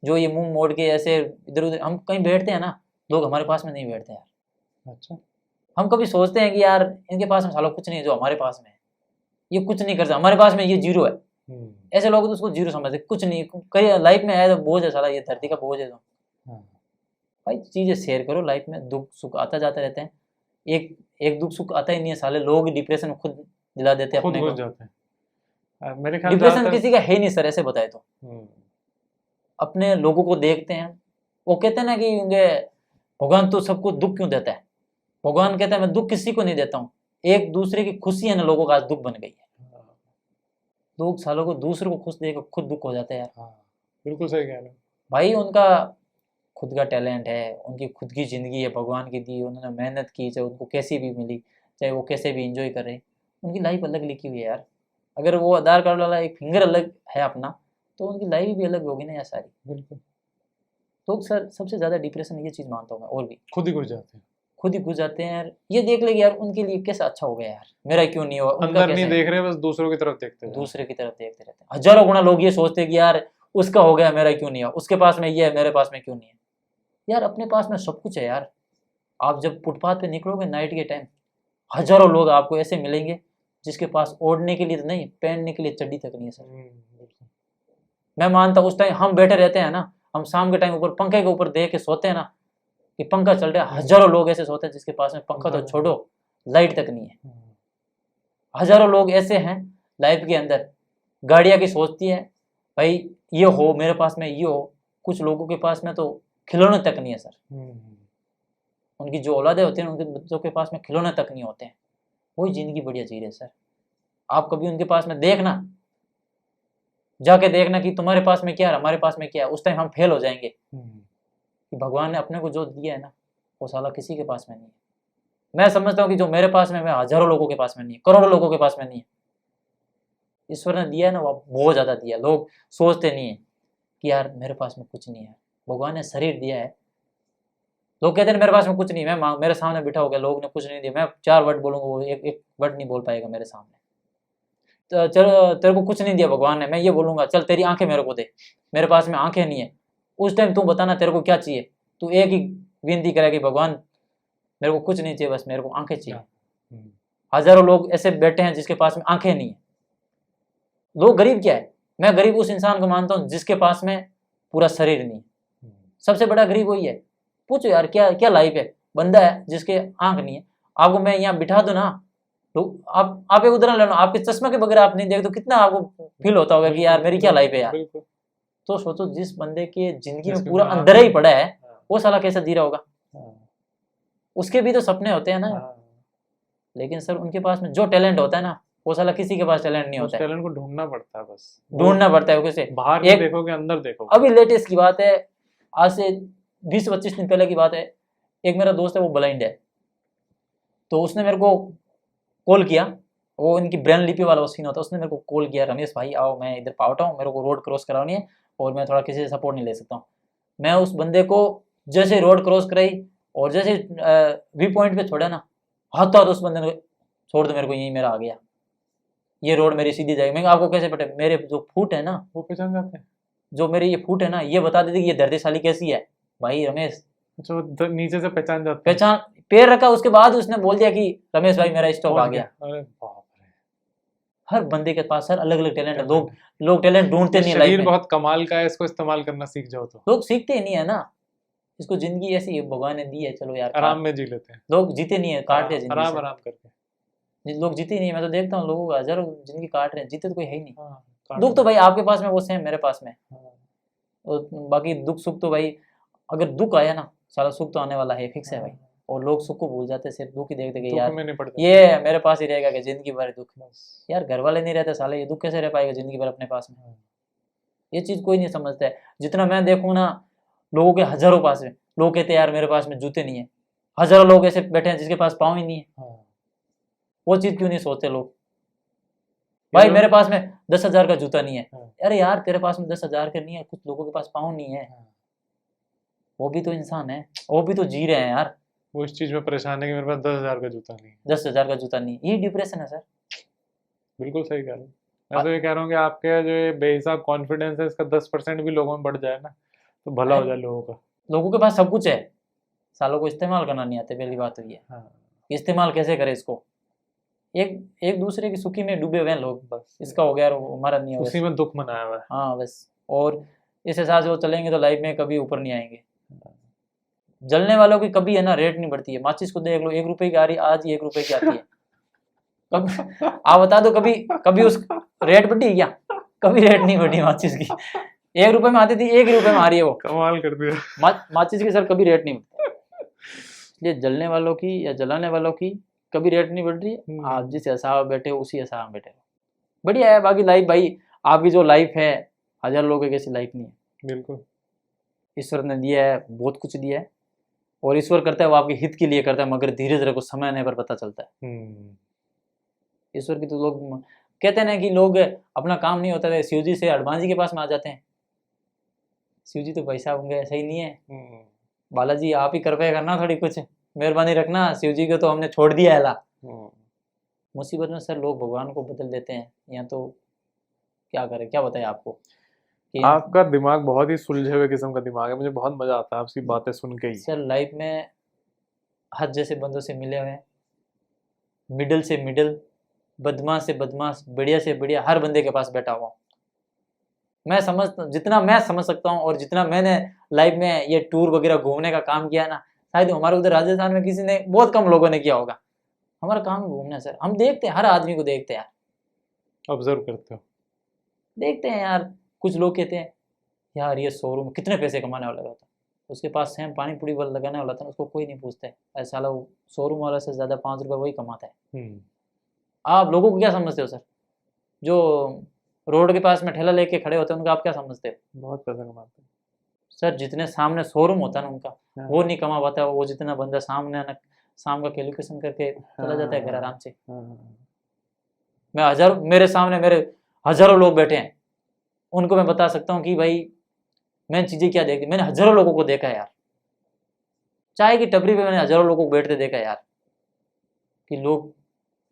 जो ये मुंह मोड़ के ऐसे इधर उधर हम कहीं बैठते हैं ना, लोग हमारे पास में नहीं बैठते यार। अच्छा। हम कभी सोचते हैं कि यार इनके पास में साला कुछ नहीं है जो हमारे पास में है, ये कुछ नहीं कर सकता, हमारे पास में ये जीरो है। हम्म, ऐसे लोग तो उसको जीरो समझते, कुछ नहीं, कई लाइफ में आया तो बोझ है साला, ये धरती का बोझ है तो। हाँ, भाई चीजें शेयर करो, लाइफ में दुख सुख आता जाते रहते हैं, एक एक दुख सुख आता ही नहीं है, साले लोग डिप्रेशन में खुद दिला देते हैं खुद अपने घुस को। जाते हैं। मेरे ख्याल डिप्रेशन ज्यादातर। किसी का है नहीं सर, ऐसे बताए तो। हम्म, अपने लोगों को देखते हैं, वो कहते हैं ना कि उनके भगवान तो सबको दुख क्यों देता है, भगवान कहता है मैं दुख किसी को नहीं देता हूँ, एक दूसरे की खुशी है ना लोगों का आज दुख बन गई है। हाँ, लोग सालों को दूसरों को खुश देकर खुद दुख हो जाते हैं यार। हाँ, बिल्कुल सही कह रहे हो। भाई उनका खुद का टैलेंट है, उनकी खुद की ज़िंदगी है भगवान की दी, उन्होंने मेहनत की, चाहे उनको कैसी भी मिली, चाहे वो कैसे भी इंजॉय कर रहे हैं, उनकी लाइफ अलग लिखी हुई है यार। अगर वो आधार कार्ड वाला एक फिंगर अलग है अपना, तो उनकी लाइफ भी अलग होगी ना यार सारी। बिल्कुल। तो सर सबसे ज़्यादा डिप्रेशन ये चीज़ मानता हूँ मैं, और भी खुद ही घुस जाते हैं। खुद ही घुस जाते हैं यार, ये देख ले कि यार उनके लिए कैसा अच्छा हो गया यार, मेरा क्यों नहीं हुआ, उनका अंदर कैसे नहीं है, देख रहे, बस दूसरों की तरफ देखते हैं। दूसरे की तरफ देखते रहते हैं। हजारों गुना लोग ये सोचते हैं कि यार उसका हो गया मेरा क्यों नहीं हुआ, उसके पास में ये है मेरे पास में क्यों नहीं है। यार अपने पास में सब कुछ है यार। आप जब फुटपाथ पे निकलोगे नाइट के टाइम, हजारों लोग आपको ऐसे मिलेंगे जिसके पास ओढ़ने के लिए तो नहीं, पहनने के लिए चड्डी तक नहीं है सर। बिल्कुल। मैं मानता हूँ उस टाइम हम बैठे रहते हैं ना, हम शाम के टाइम ऊपर पंखे के ऊपर देख के सोते हैं ना कि पंखा चल रहा है, हजारों लोग ऐसे सोते हैं जिसके पास में पंखा तो छोड़ो लाइट तक नहीं है। हजारों लोग ऐसे हैं लाइफ के अंदर, गाड़ियाँ की सोचती है भाई ये हो मेरे पास में, ये हो। कुछ लोगों के पास में तो खिलौने तक नहीं है सर, उनकी जो औलादे होती हैं उनके बच्चों के पास में खिलौने तक नहीं होते हैं, वही जिंदगी बढ़िया जी रहे सर। आप कभी उनके पास में देखना, जाके देखना कि तुम्हारे पास में क्या है हमारे पास में क्या है, उस टाइम हम फेल हो जाएंगे कि भगवान ने अपने को जो दिया है ना वो साला किसी के पास में नहीं है। मैं समझता हूँ कि जो मेरे पास में, मैं हजारों लोगों के पास में नहीं है, करोड़ों लोगों के पास में नहीं है। ईश्वर ने दिया है ना वो बहुत ज़्यादा दिया, लोग सोचते नहीं है कि यार मेरे पास में कुछ नहीं है। भगवान ने शरीर दिया है, लोग कहते हैं मेरे पास में कुछ नहीं, मैं मेरे सामने बिठा हो गया, लोग ने कुछ नहीं दिया, मैं 4 वर्ड बोलूँगा वो एक वर्ड नहीं बोल पाएगा मेरे सामने। तो चल तेरे को कुछ नहीं दिया भगवान ने, मैं ये बोलूँगा चल तेरी आंखें मेरे को दे, मेरे पास में आंखें नहीं है। उस टाइम तू बताना तेरे को क्या चाहिए, तू एक ही विनती करे कि भगवान मेरे को कुछ नहीं चाहिए, बस मेरे को आंखें चाहिए। हजारों लोग ऐसे बैठे हैं जिसके पास में आंखें नहीं है। लोग गरीब क्या है, मैं गरीब उस इंसान को मानता हूँ जिसके पास में पूरा शरीर नहीं है, सबसे बड़ा गरीब वही है। पूछो यार क्या क्या लाइफ है, बंदा है जिसके आंख नहीं है, आपको मैं यहाँ बिठा दूं ना, तो आप एक उदाहरण ले लो, आपके चश्मा के बगैर आप नहीं देखते तो कितना आपको फील होता होगा कि यार मेरी क्या लाइफ है यार। तो सोचो जिस बंदे के जिंदगी में पूरा अंधेरा ही पड़ा है, वो साला कैसा जी रहा होगा। उसके भी तो सपने होते हैं ना, लेकिन सर उनके पास में जो टैलेंट होता है ना वो साला किसी के पास टैलेंट नहीं होता है। टैलेंट को ढूंढना पड़ता है, बस ढूंढना पड़ता है कैसे, बाहर नहीं देखोगे अंदर देखोगे। अभी लेटेस्ट की बात है, आज से 20-25 दिन पहले की बात है, एक मेरा दोस्त है वो ब्लाइंड है, तो उसने मेरे को कॉल किया, वो इनकी ब्रेन लिपि वाला सीन होता है, उसने मेरे को कॉल किया, रमेश भाई आओ मैं इधर पावटा हूँ, मेरे को रोड क्रॉस करानी है और मैं थोड़ा किसी से सपोर्ट नहीं ले सकता हूँ। मैं उस बंदे को जैसे रोड क्रॉस कराई और जैसे वी पॉइंट पे छोड़ा ना, हाथों हाथ उस बंदे ने छोड़ दो मेरे को, यहीं मेरा आ गया। ये रोड मेरी सीधी जाएगी। मैं आपको कैसे पता? मेरे जो फुट है ना, वो पहचान जाते हैं। जो मेरे ये फुट है ना, ये बता देते कि ये धरतीशाली कैसी है। भाई रमेश अच्छा, वो नीचे से पहचान जाते हैं। पहचान, पैर रखा उसके बाद उसने बोल दिया कि रमेश भाई मेरा स्टॉक आ पहुंच गया। अरे बाप रे। हर बंदे के पास सर अलग अलग टैलेंट है। Talent लोग टैलेंट ढूंढते ये नहीं है लाइफ शरीर में। बहुत कमाल का है, इसको इस्तेमाल करना सीख जाओ तो लोग सीखते ही नहीं है ना। इसको जिंदगी ऐसी है, भगवान ने दी है, चलो यार आराम में जी लेते हैं। लोग जीते नहीं है, काटते हैं जिंदगी आराम से। आराम करके। लोग जीते ही नहीं है। मैं तो देखता हूँ लोगों को हजारों जिंदगी काट रहे हैं, जीते तो कोई है ही नहीं। हाँ, दुख तो भाई आपके पास में वो सेम मेरे पास में। हाँ, और बाकी दुख सुख तो भाई, अगर दुख आया ना सारा सुख तो आने वाला है, फिक्स है भाई। और लोग सुख को भूल जाते हैं, सिर्फ दुख ही देखते कि दुख यार में नहीं पड़ते। ये मेरे पास ही रहेगा कि जिंदगी भर दुख। बस। यार घर वाले नहीं रहते साले, ये दुख कैसे रह पाएगा जिंदगी भर अपने पास में? ये चीज कोई नहीं समझता है। जितना मैं देखूं ना, लोगों के हजारों पास में, लोग कहते हैं यार मेरे पास में जूते नहीं है। हजारों लोग ऐसे बैठे हैं जिसके पास पाँव ही नहीं है। हाँ। वो चीज क्यों नहीं सोचते लोग? भाई मेरे पास में 10,000 का जूता नहीं है। हाँ। अरे यार तेरे पास में 10,000 का नहीं है, कुछ लोगों के पास पाँव नहीं है। हाँ। वो भी तो इंसान है, वो भी तो जी रहे हैं यार। वो इस चीज में परेशान है कि मेरे पास 10,000 का जूता नहीं है। 10,000 का जूता नहीं, ये डिप्रेशन है सर। बिल्कुल सही कह रहे हो। मैं तो ये कह रहा हूँ कि आपके जो ये बेहिसाब कॉन्फिडेंस है, इसका 10% भी लोगों में बढ़ जाए ना, तो भला हो जाए लोगों का। लोगों के पास सब कुछ है, सालों को इस्तेमाल करना नहीं आता। पहली बात तो ये हाँ। इस्तेमाल कैसे करें इसको। एक एक दूसरे की सुखी में डूबे हुए हैं लोग, बस इसका हो गया और हमारा नहीं होगा। उसी में दुख मनाया हुआ है। हाँ बस। और इस हिसाब से वो चलेंगे तो लाइफ में कभी ऊपर नहीं आएंगे। जलने वालों की कभी है ना रेट नहीं बढ़ती है। माचिस को देख लो, 1 रुपए की आ रही, आज ही 1 रुपए की आती है। कभी आप बता दो, कभी कभी उस रेट बढ़ी क्या? कभी रेट नहीं बढ़ी माचिस की। 1 रुपए में आती थी, 1 रुपए में आ रही है वो। कमाल कर दिया। माचिस की सर कभी रेट नहीं बढ़ती। ये जलने वालों की या जलाने वालों की कभी रेट नहीं बढ़ रही है। आप जिस हिसाब में बैठे हो उसी हिसाब में बैठे हो, बढ़िया है। बाकी लाइफ भाई, आपकी जो लाइफ है, हजार लोगों की ऐसी लाइफ नहीं है। बिल्कुल। ईश्वर ने दिया है, बहुत कुछ दिया है, और ईश्वर करता है वो आपके हित के लिए करता है, मगर धीरे धीरे कुछ समय आने पर पता चलता है। ईश्वर की तो लोग कहते हैं ना कि लोग अपना काम नहीं होता है, शिव जी से हनुमान जी के पास में आ जाते हैं। शिव जी तो पैसा होंगे, सही नहीं है। बालाजी आप ही कृपया करना, थोड़ी कुछ मेहरबानी रखना। शिव जी को तो हमने छोड़ दिया है ला। मुसीबत में सर लोग भगवान को बदल देते हैं, या तो क्या करें, क्या बताएं आपको कि आपका दिमाग बहुत ही सुलझे हुए किस्म का दिमाग है, मुझे बहुत मजा आता है आपकी बातें सुन के ही। सर लाइफ में हद जैसे बंदों से मिले हुए हैं, मिडिल से मिडिल, बदमाश से बदमाश, बढ़िया से बढ़िया, हर बंदे के पास बैठा हुआ हूँ। मैं जितना मैं समझ सकता हूँ, और जितना मैंने लाइफ में ये टूर वगैरह घूमने का काम किया ना, शायद हमारे उधर राजस्थान में किसी ने, बहुत कम लोगों ने किया होगा। हमारा काम घूमना सर। हम देखते हैं, हर आदमी को देखते हैं यार, ऑब्जर्व करते हो। देखते हैं यार। कुछ लोग कहते हैं यार ये शोरूम कितने पैसे कमाने वाला होता, उसके पास सेम पानी पूरी वाला लगाने वाला था, उसको कोई नहीं पूछता है। ऐसा लोग शोरूम वाला से ज़्यादा 5 रुपये वही कमाता है। आप लोगों को क्या समझते हो सर? जो रोड के पास में ठेला लेके खड़े होते हैं उनका आप क्या समझते हो? बहुत पैसा कमाते हैं सर जितने सामने शोरूम होता है ना उनका, वो नहीं कमा पाता। वो जितना बंदा सामने ना शाम का कैलकुलेशन करके चला जाता है घर आराम से। मैं मेरे सामने मेरे हजारों लोग बैठे हैं, उनको मैं बता सकता हूँ कि भाई मैंने चीज़ें क्या देखी। मैंने हजारों लोगों को देखा है यार, चाय की टपरी पे मैंने हजारों लोगों को बैठते देखा है यार, कि लोग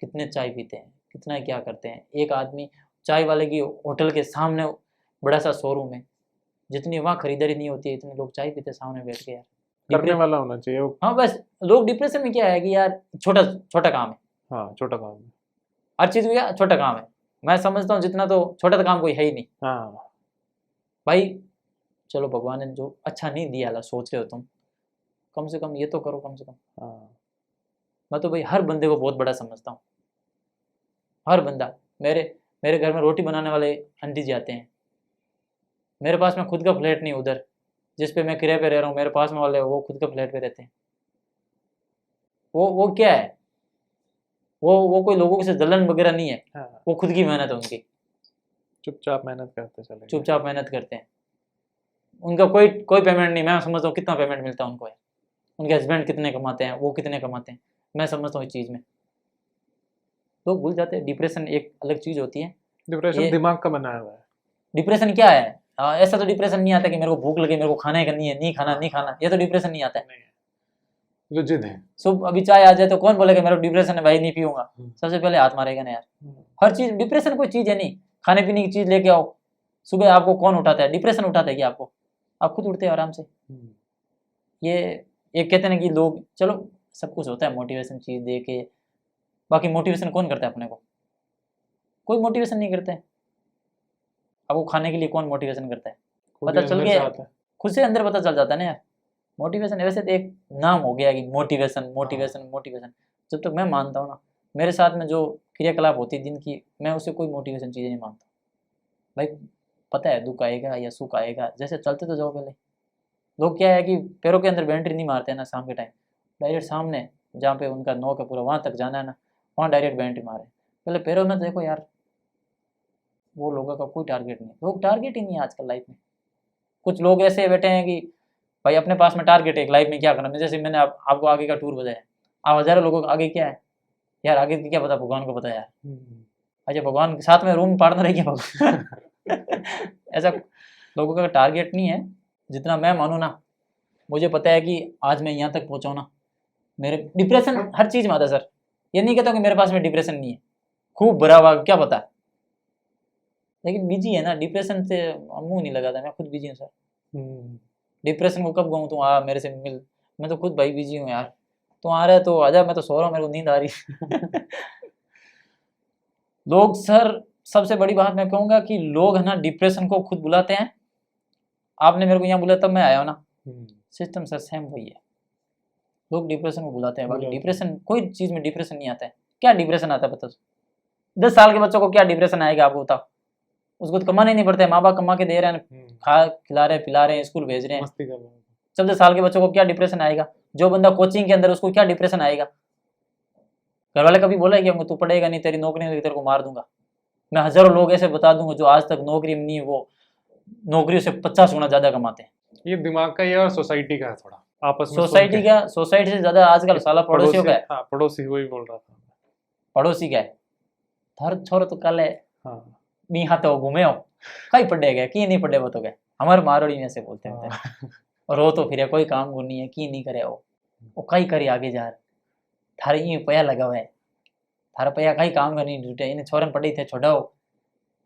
कितने चाय पीते हैं, कितना क्या करते हैं। एक आदमी चाय वाले की होटल के सामने बड़ा सा शोरूम है, जितनी वहाँ खरीदारी नहीं होती है, इतने लोग चाय पीते सामने बैठ के यार। करने वाला होना चाहिए वो। हाँ बस लोग डिप्रेशन में क्या है कि यार छोटा छोटा काम है। हाँ छोटा काम है, हर चीज़ क्या छोटा काम है। मैं समझता हूँ जितना तो छोटा काम कोई है ही नहीं। हाँ भाई चलो भगवान ने जो अच्छा नहीं दिया ला, सोच रहे हो तुम, कम से कम ये तो करो कम से कम। हाँ। मैं तो भाई हर बंदे को बहुत बड़ा समझता हूँ, हर बंदा। मेरे घर में रोटी बनाने वाले आंटी जी आते हैं, मेरे पास में खुद का फ्लैट नहीं उधर जिस पे मैं किराए पे रह रहा हूँ, मेरे पास में वाले वो खुद का फ्लैट पे रहते हैं। वो क्या है, वो कोई लोगों से जलन वगैरह नहीं है। हाँ। वो खुद की मेहनत है उनकी, चुपचाप मेहनत करते चले, चुपचाप मेहनत करते हैं। उनका कोई पेमेंट नहीं। मैं समझता हूँ कितना पेमेंट मिलता है उनको है, उनके हस्बैंड कितने कमाते हैं, वो कितने कमाते हैं। मैं समझता हूँ इस चीज़ में लोग भूल जाते हैं। डिप्रेशन एक अलग चीज़ होती है। डिप्रेशन दिमाग का बनाया हुआ है। डिप्रेशन क्या है? ऐसा तो डिप्रेशन नहीं आता कि मेरे को भूख लगे, मेरे को खाना ही करनी है, नहीं खाना नहीं खाना, ये तो डिप्रेशन नहीं आता है। जो जिद है। सुबह अभी चाय आ जाए तो कौन बोलेगा मेरा डिप्रेशन है भाई नहीं पीऊंगा, सबसे पहले हाथ मारेगा ना यार। हर चीज डिप्रेशन कोई चीज है नहीं, खाने पीने की चीज लेके आओ, सुबह आपको कौन उठाता है, डिप्रेशन उठाता है क्या आपको? आप खुद उठते हो आराम से। ये एक कहते हैं ना कि लोग, चलो सब कुछ होता है मोटिवेशन चीज दे के, बाकी मोटिवेशन कौन करता है अपने को? कोई मोटिवेशन नहीं करता है। आपको खाने के लिए कौन मोटिवेशन करता है? पता चल गया, खुद से अंदर पता चल जाता है ना यार। मोटिवेशन वैसे तो एक नाम हो गया कि मोटिवेशन मोटिवेशन मोटिवेशन। जब तक मैं मानता हूँ ना, मेरे साथ में जो क्रियाकलाप होती है दिन की, मैं उसे कोई मोटिवेशन चीज़ें नहीं मानता भाई। पता है दुख आएगा या सुख आएगा, जैसे चलते तो जाओ पहले। लोग क्या है कि पैरों के अंदर बैंट्री नहीं मारते हैं ना शाम के टाइम, डायरेक्ट सामने जहाँ पे उनका नोक है पूरा वहाँ तक जाना है ना, वहाँ डायरेक्ट बैंट्री मारे। पहले पैरों में देखो यार, वो लोगों का कोई टारगेट नहीं, लोग टारगेट ही नहीं है आजकल लाइफ में। कुछ लोग ऐसे बैठे हैं कि भाई अपने पास में टारगेट है लाइफ में क्या करना है। जैसे मैंने आपको आगे का टूर बताया, आप हजारों लोगों को आगे क्या है यार, आगे की क्या पता, भगवान को पता है यार। अच्छा भगवान के साथ में रूम पार्टनर है क्या भगवान? ऐसा लोगों का टारगेट नहीं है। जितना मैं मानूँ ना, मुझे पता है कि आज मैं यहाँ तक पहुँचा हूँ ना, मेरे डिप्रेशन हर चीज़ में आता है सर। ये नहीं कहता कि मेरे पास में डिप्रेशन नहीं है, खूब भरा हुआ क्या पता, लेकिन बिजी है ना। डिप्रेशन से मुंह नहीं लगाता, मैं खुद बिजी हूँ सर। डिप्रेशन को कब कहूँ तू आ मेरे से मिल, मैं तो खुद भाई बिजी हूँ यार। तू आ रहा है तो आजा, मैं तो सो रहा हूँ, मेरे को नींद आ रही। लोग सर, सबसे बड़ी बात मैं कहूँगा कि लोग है ना डिप्रेशन को खुद बुलाते हैं। आपने मेरे को यहाँ बुलाया तब मैं आया हूँ ना, सिस्टम सर सेम वही है। लोग डिप्रेशन को बुलाते हैं, बाकी डिप्रेशन कोई चीज़ में डिप्रेशन नहीं आता है। क्या डिप्रेशन आता है बता? 10 साल के बच्चों को क्या डिप्रेशन आएगा आपको बताओ? उसको तो कमाने नहीं पड़ता है, माँ बाप कमा के दे रहे हैं, खा खिला रहे हैं पिला रहे हैं, स्कूल भेज रहे हैं। 14 साल के बच्चों को क्या डिप्रेशन आएगा? जो बंदा कोचिंग के अंदर, उसको क्या डिप्रेशन आएगा? घर वाले कभी बोला है कि तू पढ़ेगा नहीं, तेरी नौकरी नहीं, तेरे को मार दूंगा। मैं हजारों लोग ऐसे बता दूंगा जो आज तक नौकरी में नहीं, वो नौकरी से 50 गुना ज्यादा कमाते हैं। ये दिमाग का ही और सोसाइटी का है थोड़ा आपस में। सोसाइटी का, सोसाइटी से ज्यादा आजकल साला पड़ोसियों का है। हाँ, पड़ोसी वही बोल रहा था, पड़ोसी का है। थर छोर तो कल है हाँ। नी हाथ घूमे हो, कहीं पढ़े गए की नहीं पढ़े, वो तो गए हमारे मारोड़ी में से बोलते हैं। और रो तो फिर कोई काम को नहीं है की नहीं करे, वो कहीं करे आगे जा थारे ये पया लगा हुआ है, थारा पया कहीं काम का नहीं ड्यूटे, इन्हें छोरन पड़ी थे छोड़ाओ।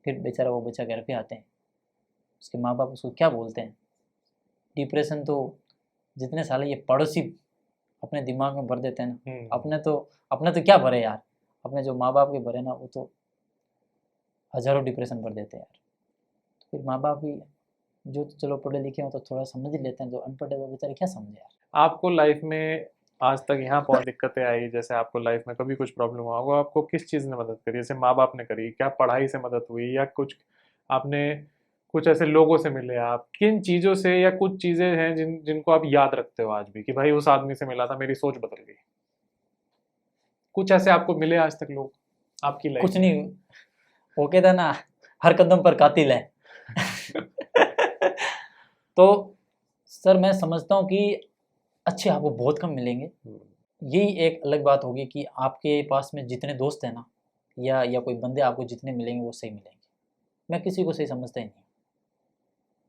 फिर बेचारा वो बच्चा घर पे आते हैं, उसके माँ बाप उसको क्या बोलते हैं? डिप्रेशन तो जितने साले ये पड़ोसी अपने दिमाग में भर देते हैं ना, अपने तो क्या भरे यार, अपने जो माँ बाप के भरे ना, वो तो हजारों डिप्रेशन भर देते हैं यार। तो फिर माँ बाप भी जो तो चलो पढ़े लिखे हो तो थोड़ा समझ ही लेते हैं, जो अनपढ़ है वो बेचारे क्या समझे यार। आपको लाइफ में आज तक यहाँ बहुत दिक्कतें आई, जैसे आपको लाइफ में कभी कुछ प्रॉब्लम हुआ होगा, आपको किस चीज़ ने मदद करी? जैसे माँ बाप ने करी, क्या पढ़ाई से मदद हुई, या कुछ आपने कुछ ऐसे लोगों से मिले? आप किन चीज़ों से, या कुछ चीज़ें हैं जिनको आप याद रखते हो आज भी कि भाई उस आदमी से मिला था, मेरी सोच बदल गई? कुछ ऐसे आपको मिले आज तक लोग आपकी लाइफ? कुछ नहीं, वो कहता ना हर कदम पर कातिल है। तो सर मैं समझता हूँ कि अच्छे आपको बहुत कम मिलेंगे। यही एक अलग बात होगी कि आपके पास में जितने दोस्त हैं ना, या कोई बंदे आपको जितने मिलेंगे वो सही मिलेंगे। मैं किसी को सही समझता ही नहीं हूँ,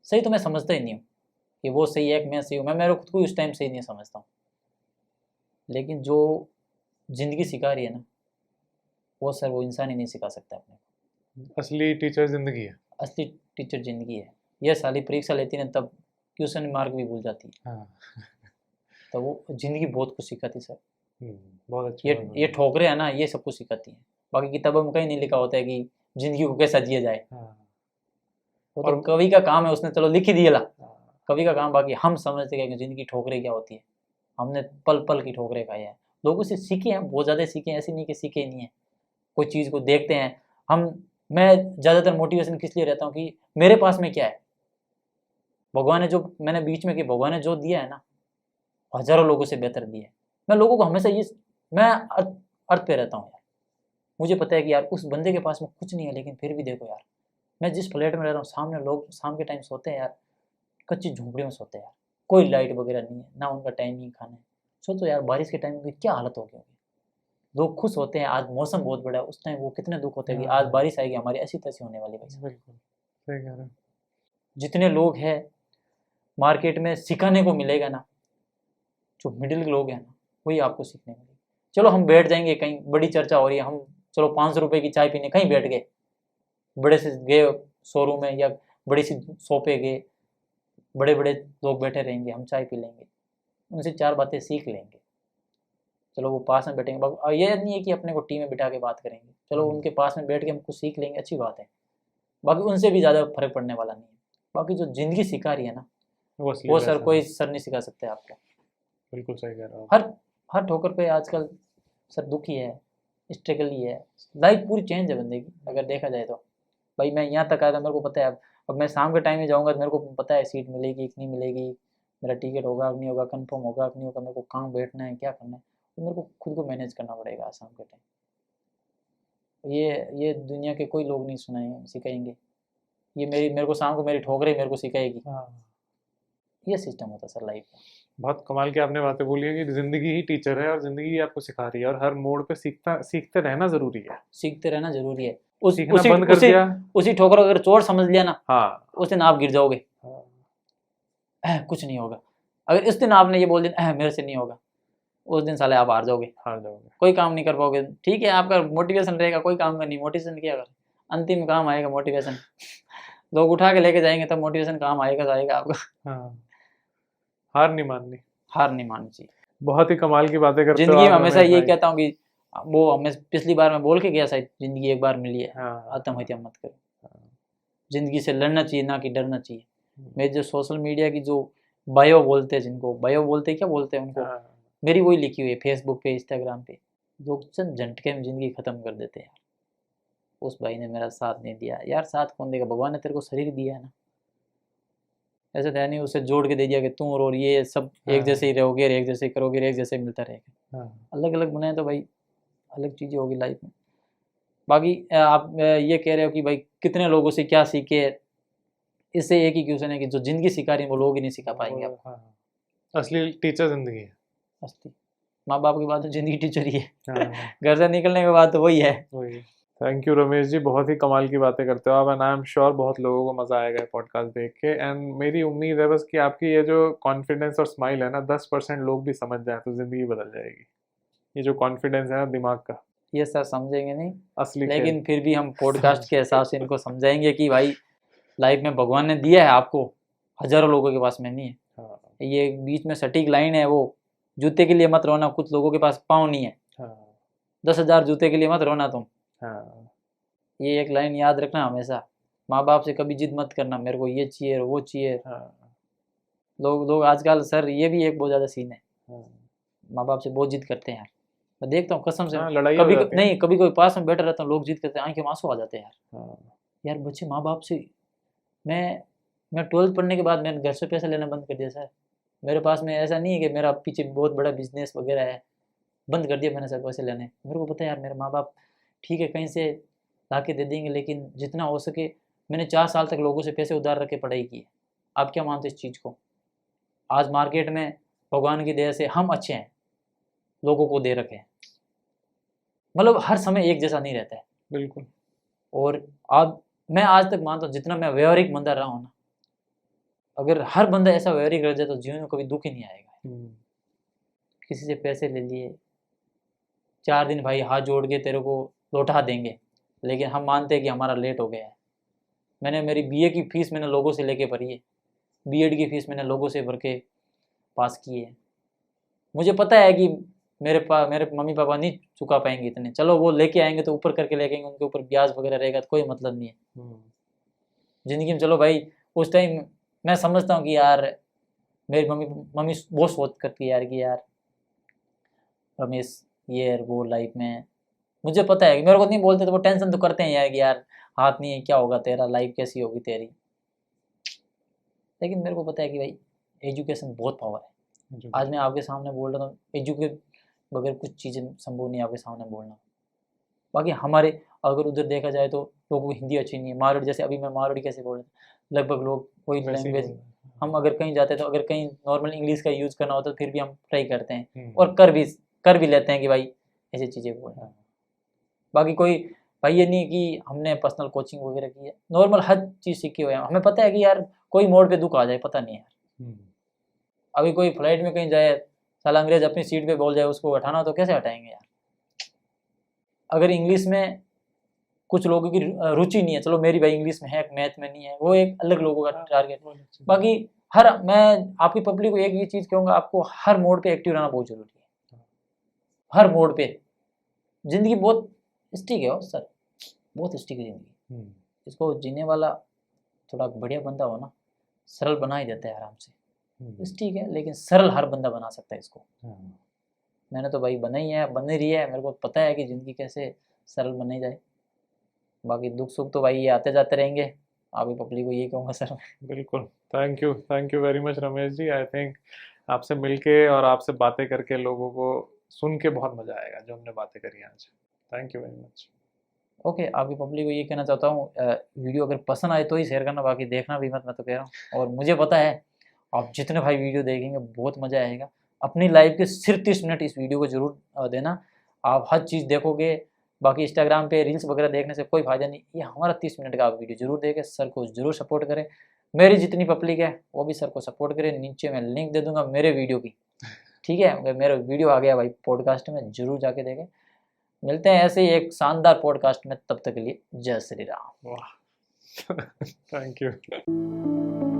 सही तो मैं समझता ही नहीं हूँ कि वो सही है कि मैं सही हूँ। मैं मेरे खुद को उस टाइम सही नहीं समझता हूँ, लेकिन जो ज़िंदगी सिखा रही है ना, वो सर वो इंसान ही नहीं सिखा सकता अपने। असली टीचर जिंदगी है, असली टीचर ज़िंदगी है। यह साली परीक्षा लेती है तब क्वेश्चन मार्क भी भूल जाती है। हाँ। तो वो ज़िंदगी बहुत कुछ सिखाती सर। बहुत अच्छी ये ठोकरे है ना, ये सब कुछ सिखाती हैं। बाकी किताबों में कहीं नहीं लिखा होता है कि ज़िंदगी को कैसा जिया जाए। वो तो कवि का काम है, उसने चलो लिख ही दिया, कवि का काम। बाकी हम समझते हैं कि ज़िंदगी ठोकरे क्या होती है, हमने पल पल की ठोकरे खाए हैं। लोगों से सीखे हैं, बहुत ज़्यादा सीखे हैं, ऐसे नहीं कि सीखे ही नहीं है। कोई चीज़ को देखते हैं हम, मैं ज़्यादातर मोटिवेशन किस लिए रहता हूँ कि मेरे पास में क्या है, भगवान ने जो, मैंने बीच में कि भगवान ने जो दिया है ना, हज़ारों लोगों से बेहतर दिया है। मैं लोगों को हमेशा ये, मैं अर्थ पे रहता हूँ यार। मुझे पता है कि यार उस बंदे के पास में कुछ नहीं है, लेकिन फिर भी देखो यार, मैं जिस फ्लैट में रह रहा हूँ, सामने लोग शाम के टाइम सोते हैं यार, कच्ची झोंपड़ियों में सोते हैं यार, कोई लाइट वगैरह नहीं है ना, उनका टाइमिंग खाना है। सोचो यार बारिश के टाइम की क्या हालत होगी। लोग खुश होते हैं आज मौसम बहुत बड़ा है, उस टाइम वो कितने दुख होते हैं कि आज बारिश आएगी, हमारी ऐसी तैसी होने वाली। भाई बिल्कुल सही कह रहे हैं। जितने लोग हैं मार्केट में सिखाने को मिलेगा ना, जो मिडिल लोग हैं ना, वही आपको सीखने मिलेगी। चलो हम बैठ जाएंगे कहीं, बड़ी चर्चा हो रही है, हम चलो 500 रुपये की चाय पीने कहीं बैठ गए, बड़े से गए शोरूम में या बड़ी सी शॉप पे गए, बड़े बड़े लोग बैठे रहेंगे, हम चाय पी लेंगे, उनसे 4 बातें सीख लेंगे। चलो वो पास में बैठेंगे, और ये नहीं है कि अपने को टीम में बिठा के बात करेंगे, चलो उनके पास में बैठ के हम कुछ सीख लेंगे, अच्छी बात है। बाकी उनसे भी ज़्यादा फर्क पड़ने वाला नहीं है। बाकी जो ज़िंदगी सिखा रही है ना, वो सर कोई सर नहीं सिखा सकते आपको। बिल्कुल सही कह रहे हो। हर ठोकर पे आजकल सर दुखी है, स्ट्रगल ही है, लाइफ पूरी चेंज है बंदे की अगर देखा जाए तो। भाई मैं यहाँ तक आया था, मेरे को पता है अब मैं शाम के टाइम में जाऊँगा तो मेरे को पता है सीट मिलेगी कि नहीं मिलेगी, मेरा टिकट होगा कि नहीं होगा, कंफर्म होगा कि नहीं होगा, मेरे को कहाँ बैठना है, क्या करना है, तो मेरे को खुद को मैनेज करना पड़ेगा शाम के टाइम। ये दुनिया के कोई लोग नहीं सुनाएंगे सिखाएंगे, ये मेरे को शाम को मेरी ठोकरें मेरे को सिखाएगी। ये सिस्टम होता है सर लाइफ में। बहुत कमाल की आपने बातें बोली है कि जिंदगी ही टीचर है और जिंदगी ही आपको सिखा रही है, और हर मोड़ पे सीखते रहना जरूरी है। सीखते रहना जरूरी है। सीखना बंद कर दिया, उसी ठोकर अगर चोट समझ लिया ना, हाँ, उस दिन आप गिर जाओगे। कुछ नहीं होगा। अगर इस दिन आपने ये बोल दिया मेरे से नहीं होगा, उस दिन साले आप हार जाओगे, कोई काम नहीं कर पाओगे। ठीक है आपका मोटिवेशन रहेगा, कोई काम का नहीं, मोटिवेशन क्या कर, अंतिम काम आएगा मोटिवेशन। लोग उठा के लेके जाएंगे तब मोटिवेशन काम आएगा आपका। हार नहीं माननी, हार नहीं माननी चाहिए। बहुत ही कमाल की बातें करते हो। जिंदगी में हमेशा यही कहता हूँ कि वो हमें पिछली बार मैं बोल के गया शायद, जिंदगी एक बार मिली है, आत्महत्या मत करो। जिंदगी से लड़ना चाहिए, ना कि डरना चाहिए। मेरे जो सोशल मीडिया की जो बायो बोलते हैं, जिनको बायो बोलते हैं, क्या बोलते हैं उनको, मेरी वही लिखी हुई है फेसबुक पे, इंस्टाग्राम पे। लोग चंद झटके में जिंदगी खत्म कर देते हैं। उस भाई ने मेरा साथ नहीं दिया यार, साथ कौन देगा, भगवान ने तेरे को शरीर दिया है ना, ऐसे तो है नहीं उसे जोड़ के दे दिया कि तुम और ये सब एक जैसे ही रहोगे, एक जैसे ही करोगे, एक जैसे मिलता रहेगा। अलग अलग बनाए तो भाई अलग चीज़ें होगी लाइफ में। बाकी आप ये कह रहे हो कि भाई कितने लोगों से क्या सीखे, इससे एक ही क्वेश्चन है कि जो जिंदगी सिखा रही है वो लोग ही नहीं सिखा पाएंगे आप। असली टीचर जिंदगी है। असली माँ बाप के बाद तो जिंदगी टीचर ही है। घर से निकलने के बाद तो वही है। थैंक यू रमेश जी, बहुत ही कमाल की बातें करते हो आप, एंड आई एम श्योर बहुत लोगों को मजा आएगा पॉडकास्ट देख के। एंड मेरी उम्मीद है बस कि आपकी ये जो कॉन्फिडेंस और स्माइल है ना, 10% लोग भी समझ जाए तो जिंदगी बदल जाएगी। ये जो कॉन्फिडेंस है ना दिमाग का, ये सर समझेंगे नहीं असली, लेकिन फिर भी हम पॉडकास्ट के हिसाब से इनको समझाएंगे कि भाई लाइफ में भगवान ने दिया है आपको, हजारों लोगों के पास में नहीं है। ये बीच में सटीक लाइन है, वो जूते के लिए मत रोना, कुछ लोगों के पास पाँव नहीं है। 10,000 जूते के लिए मत रोना तुम। ये एक लाइन याद रखना हमेशा। माँ बाप से कभी जिद मत करना, मेरे को ये चाहिए वो चाहिए। लोग आजकल सर ये भी एक बहुत ज़्यादा सीन है, माँ बाप से बहुत जिद करते हैं। मैं देखता हूँ कसम से, कभी नहीं कभी कोई पास में बैठा रहता हूँ, लोग जिद करते हैं, आंखें में आंसू आ जाते हैं यार। यार बच्चे माँ बाप से, मैं 12th पढ़ने के बाद मैंने घर से पैसा लेना बंद कर दिया सर। मेरे पास में ऐसा नहीं है कि मेरा पीछे बहुत बड़ा बिजनेस वगैरह है, बंद कर दिया मैंने सर पैसे लेने। मेरे को पता है यार मेरे माँ बाप ठीक है कहीं से ला के दे देंगे, लेकिन जितना हो सके मैंने 4 साल तक लोगों से पैसे उधार रख के पढ़ाई की है। आप क्या मानते इस चीज़ को? आज मार्केट में भगवान की दया से हम अच्छे हैं, लोगों को दे रखे हैं। मतलब हर समय एक जैसा नहीं रहता है। बिल्कुल। और अब मैं आज तक मानता हूँ जितना मैं व्यवहारिक बंदा रहा हूँ ना, अगर हर बंदा ऐसा व्यवहारिक रह जाए तो जीवन में कभी दुख ही नहीं आएगा। किसी से पैसे ले लिए, 4 दिन भाई हाथ जोड़ के तेरे को लौटा देंगे, लेकिन हम मानते हैं कि हमारा लेट हो गया है। मैंने मेरी बीए की फ़ीस मैंने लोगों से लेके भरी है, बीएड की फ़ीस मैंने लोगों से भर के पास की है। मुझे पता है कि मेरे मम्मी पापा नहीं चुका पाएंगे इतने, चलो वो लेके आएंगे तो ऊपर करके लेके आएंगे, उनके ऊपर ब्याज वगैरह रहेगा तो कोई मतलब नहीं है ज़िंदगी में। चलो भाई उस टाइम मैं समझता हूँ कि यार मेरी मम्मी बहुत सोच करती है यार कि यार रमेश ये वो लाइफ में, मुझे पता है कि मेरे को नहीं बोलते तो वो टेंशन तो करते हैं यार कि यार हाथ नहीं है, क्या होगा तेरा, लाइफ कैसी होगी तेरी। लेकिन मेरे को पता है कि भाई एजुकेशन बहुत पावर है। आज मैं आपके सामने बोल रहा हूँ, एजुकेट बगैर कुछ चीज़ें संभव नहीं आपके सामने बोलना। बाकी हमारे अगर उधर देखा जाए तो लोगों को हिंदी अच्छी नहीं है, मारवाड़ी जैसे अभी मैं मारवाड़ी कैसे बोल रहा हूँ, लगभग लोग कोई लैंग्वेज, हम अगर कहीं जाते तो अगर कहीं नॉर्मल इंग्लिश का यूज़ करना होता तो फिर भी हम ट्राई करते हैं और कर भी लेते हैं कि भाई ऐसी चीज़ें बोलना। बाकी कोई भाई ये नहीं कि हमने पर्सनल कोचिंग वगैरह की है, नॉर्मल हर चीज़ सीखी हुई है। हमें पता है कि यार कोई मोड़ पे दुख आ जाए, पता नहीं यार। अभी कोई फ्लाइट में कहीं जाए, साला अंग्रेज अपनी सीट पे बोल जाए उसको हटाना तो कैसे हटाएंगे यार। अगर इंग्लिश में कुछ लोगों की रुचि नहीं है, चलो मेरी भाई इंग्लिश में है, मैथ में नहीं है, वो एक अलग लोगों का टारगेट। बाकी हर, मैं आपकी पब्लिक को एक ही चीज़ कहूँगा, आपको हर मोड पे एक्टिव रहना बहुत जरूरी है। हर मोड पे। जिंदगी बहुत स्टिक है सर, बहुत स्टिक है जिंदगी। इसको जीने वाला थोड़ा बढ़िया बंदा हो ना, सरल बना ही देता है आराम से। स्टिक है लेकिन सरल हर बंदा बना सकता है इसको। मैंने तो भाई बना ही है, बन ही रही है, मेरे को पता है कि ज़िंदगी कैसे सरल बनाई जाए। बाकी दुख सुख तो भाई ये आते जाते रहेंगे। आपकी पब्लिक को यही कहूँगा सर। बिल्कुल, thank you very much Ramesh ji. I think आपसे मिलके और आपसे बातें करके लोगों को सुन के बहुत मज़ा आएगा जो हमने बातें करी आज। Thank you very much. Okay, आपकी पब्लिक को ये कहना चाहता हूँ, वीडियो अगर पसंद आए तो ही शेयर करना, बाकी देखना भी मत, मैं तो कह रहा हूँ। और मुझे पता है आप जितने भाई वीडियो देखेंगे बहुत मज़ा आएगा। अपनी लाइफ के सिर्फ 30 मिनट इस वीडियो को जरूर देना, आप हर चीज़ देखोगे। बाकी इंस्टाग्राम पे रील्स वगैरह देखने से कोई फायदा नहीं, ये हमारा 30 मिनट का आप वीडियो जरूर देखें। सर को जरूर सपोर्ट करें, मेरी जितनी पब्लिक है वो भी सर को सपोर्ट करें। नीचे मैं लिंक दे दूंगा मेरे वीडियो की, ठीक है। अगर मेरा वीडियो आ गया भाई पॉडकास्ट में, जरूर जाके देखें। मिलते हैं ऐसे ही एक शानदार पॉडकास्ट में, तब तक के लिए जय श्री राम। वाह थैंक यू।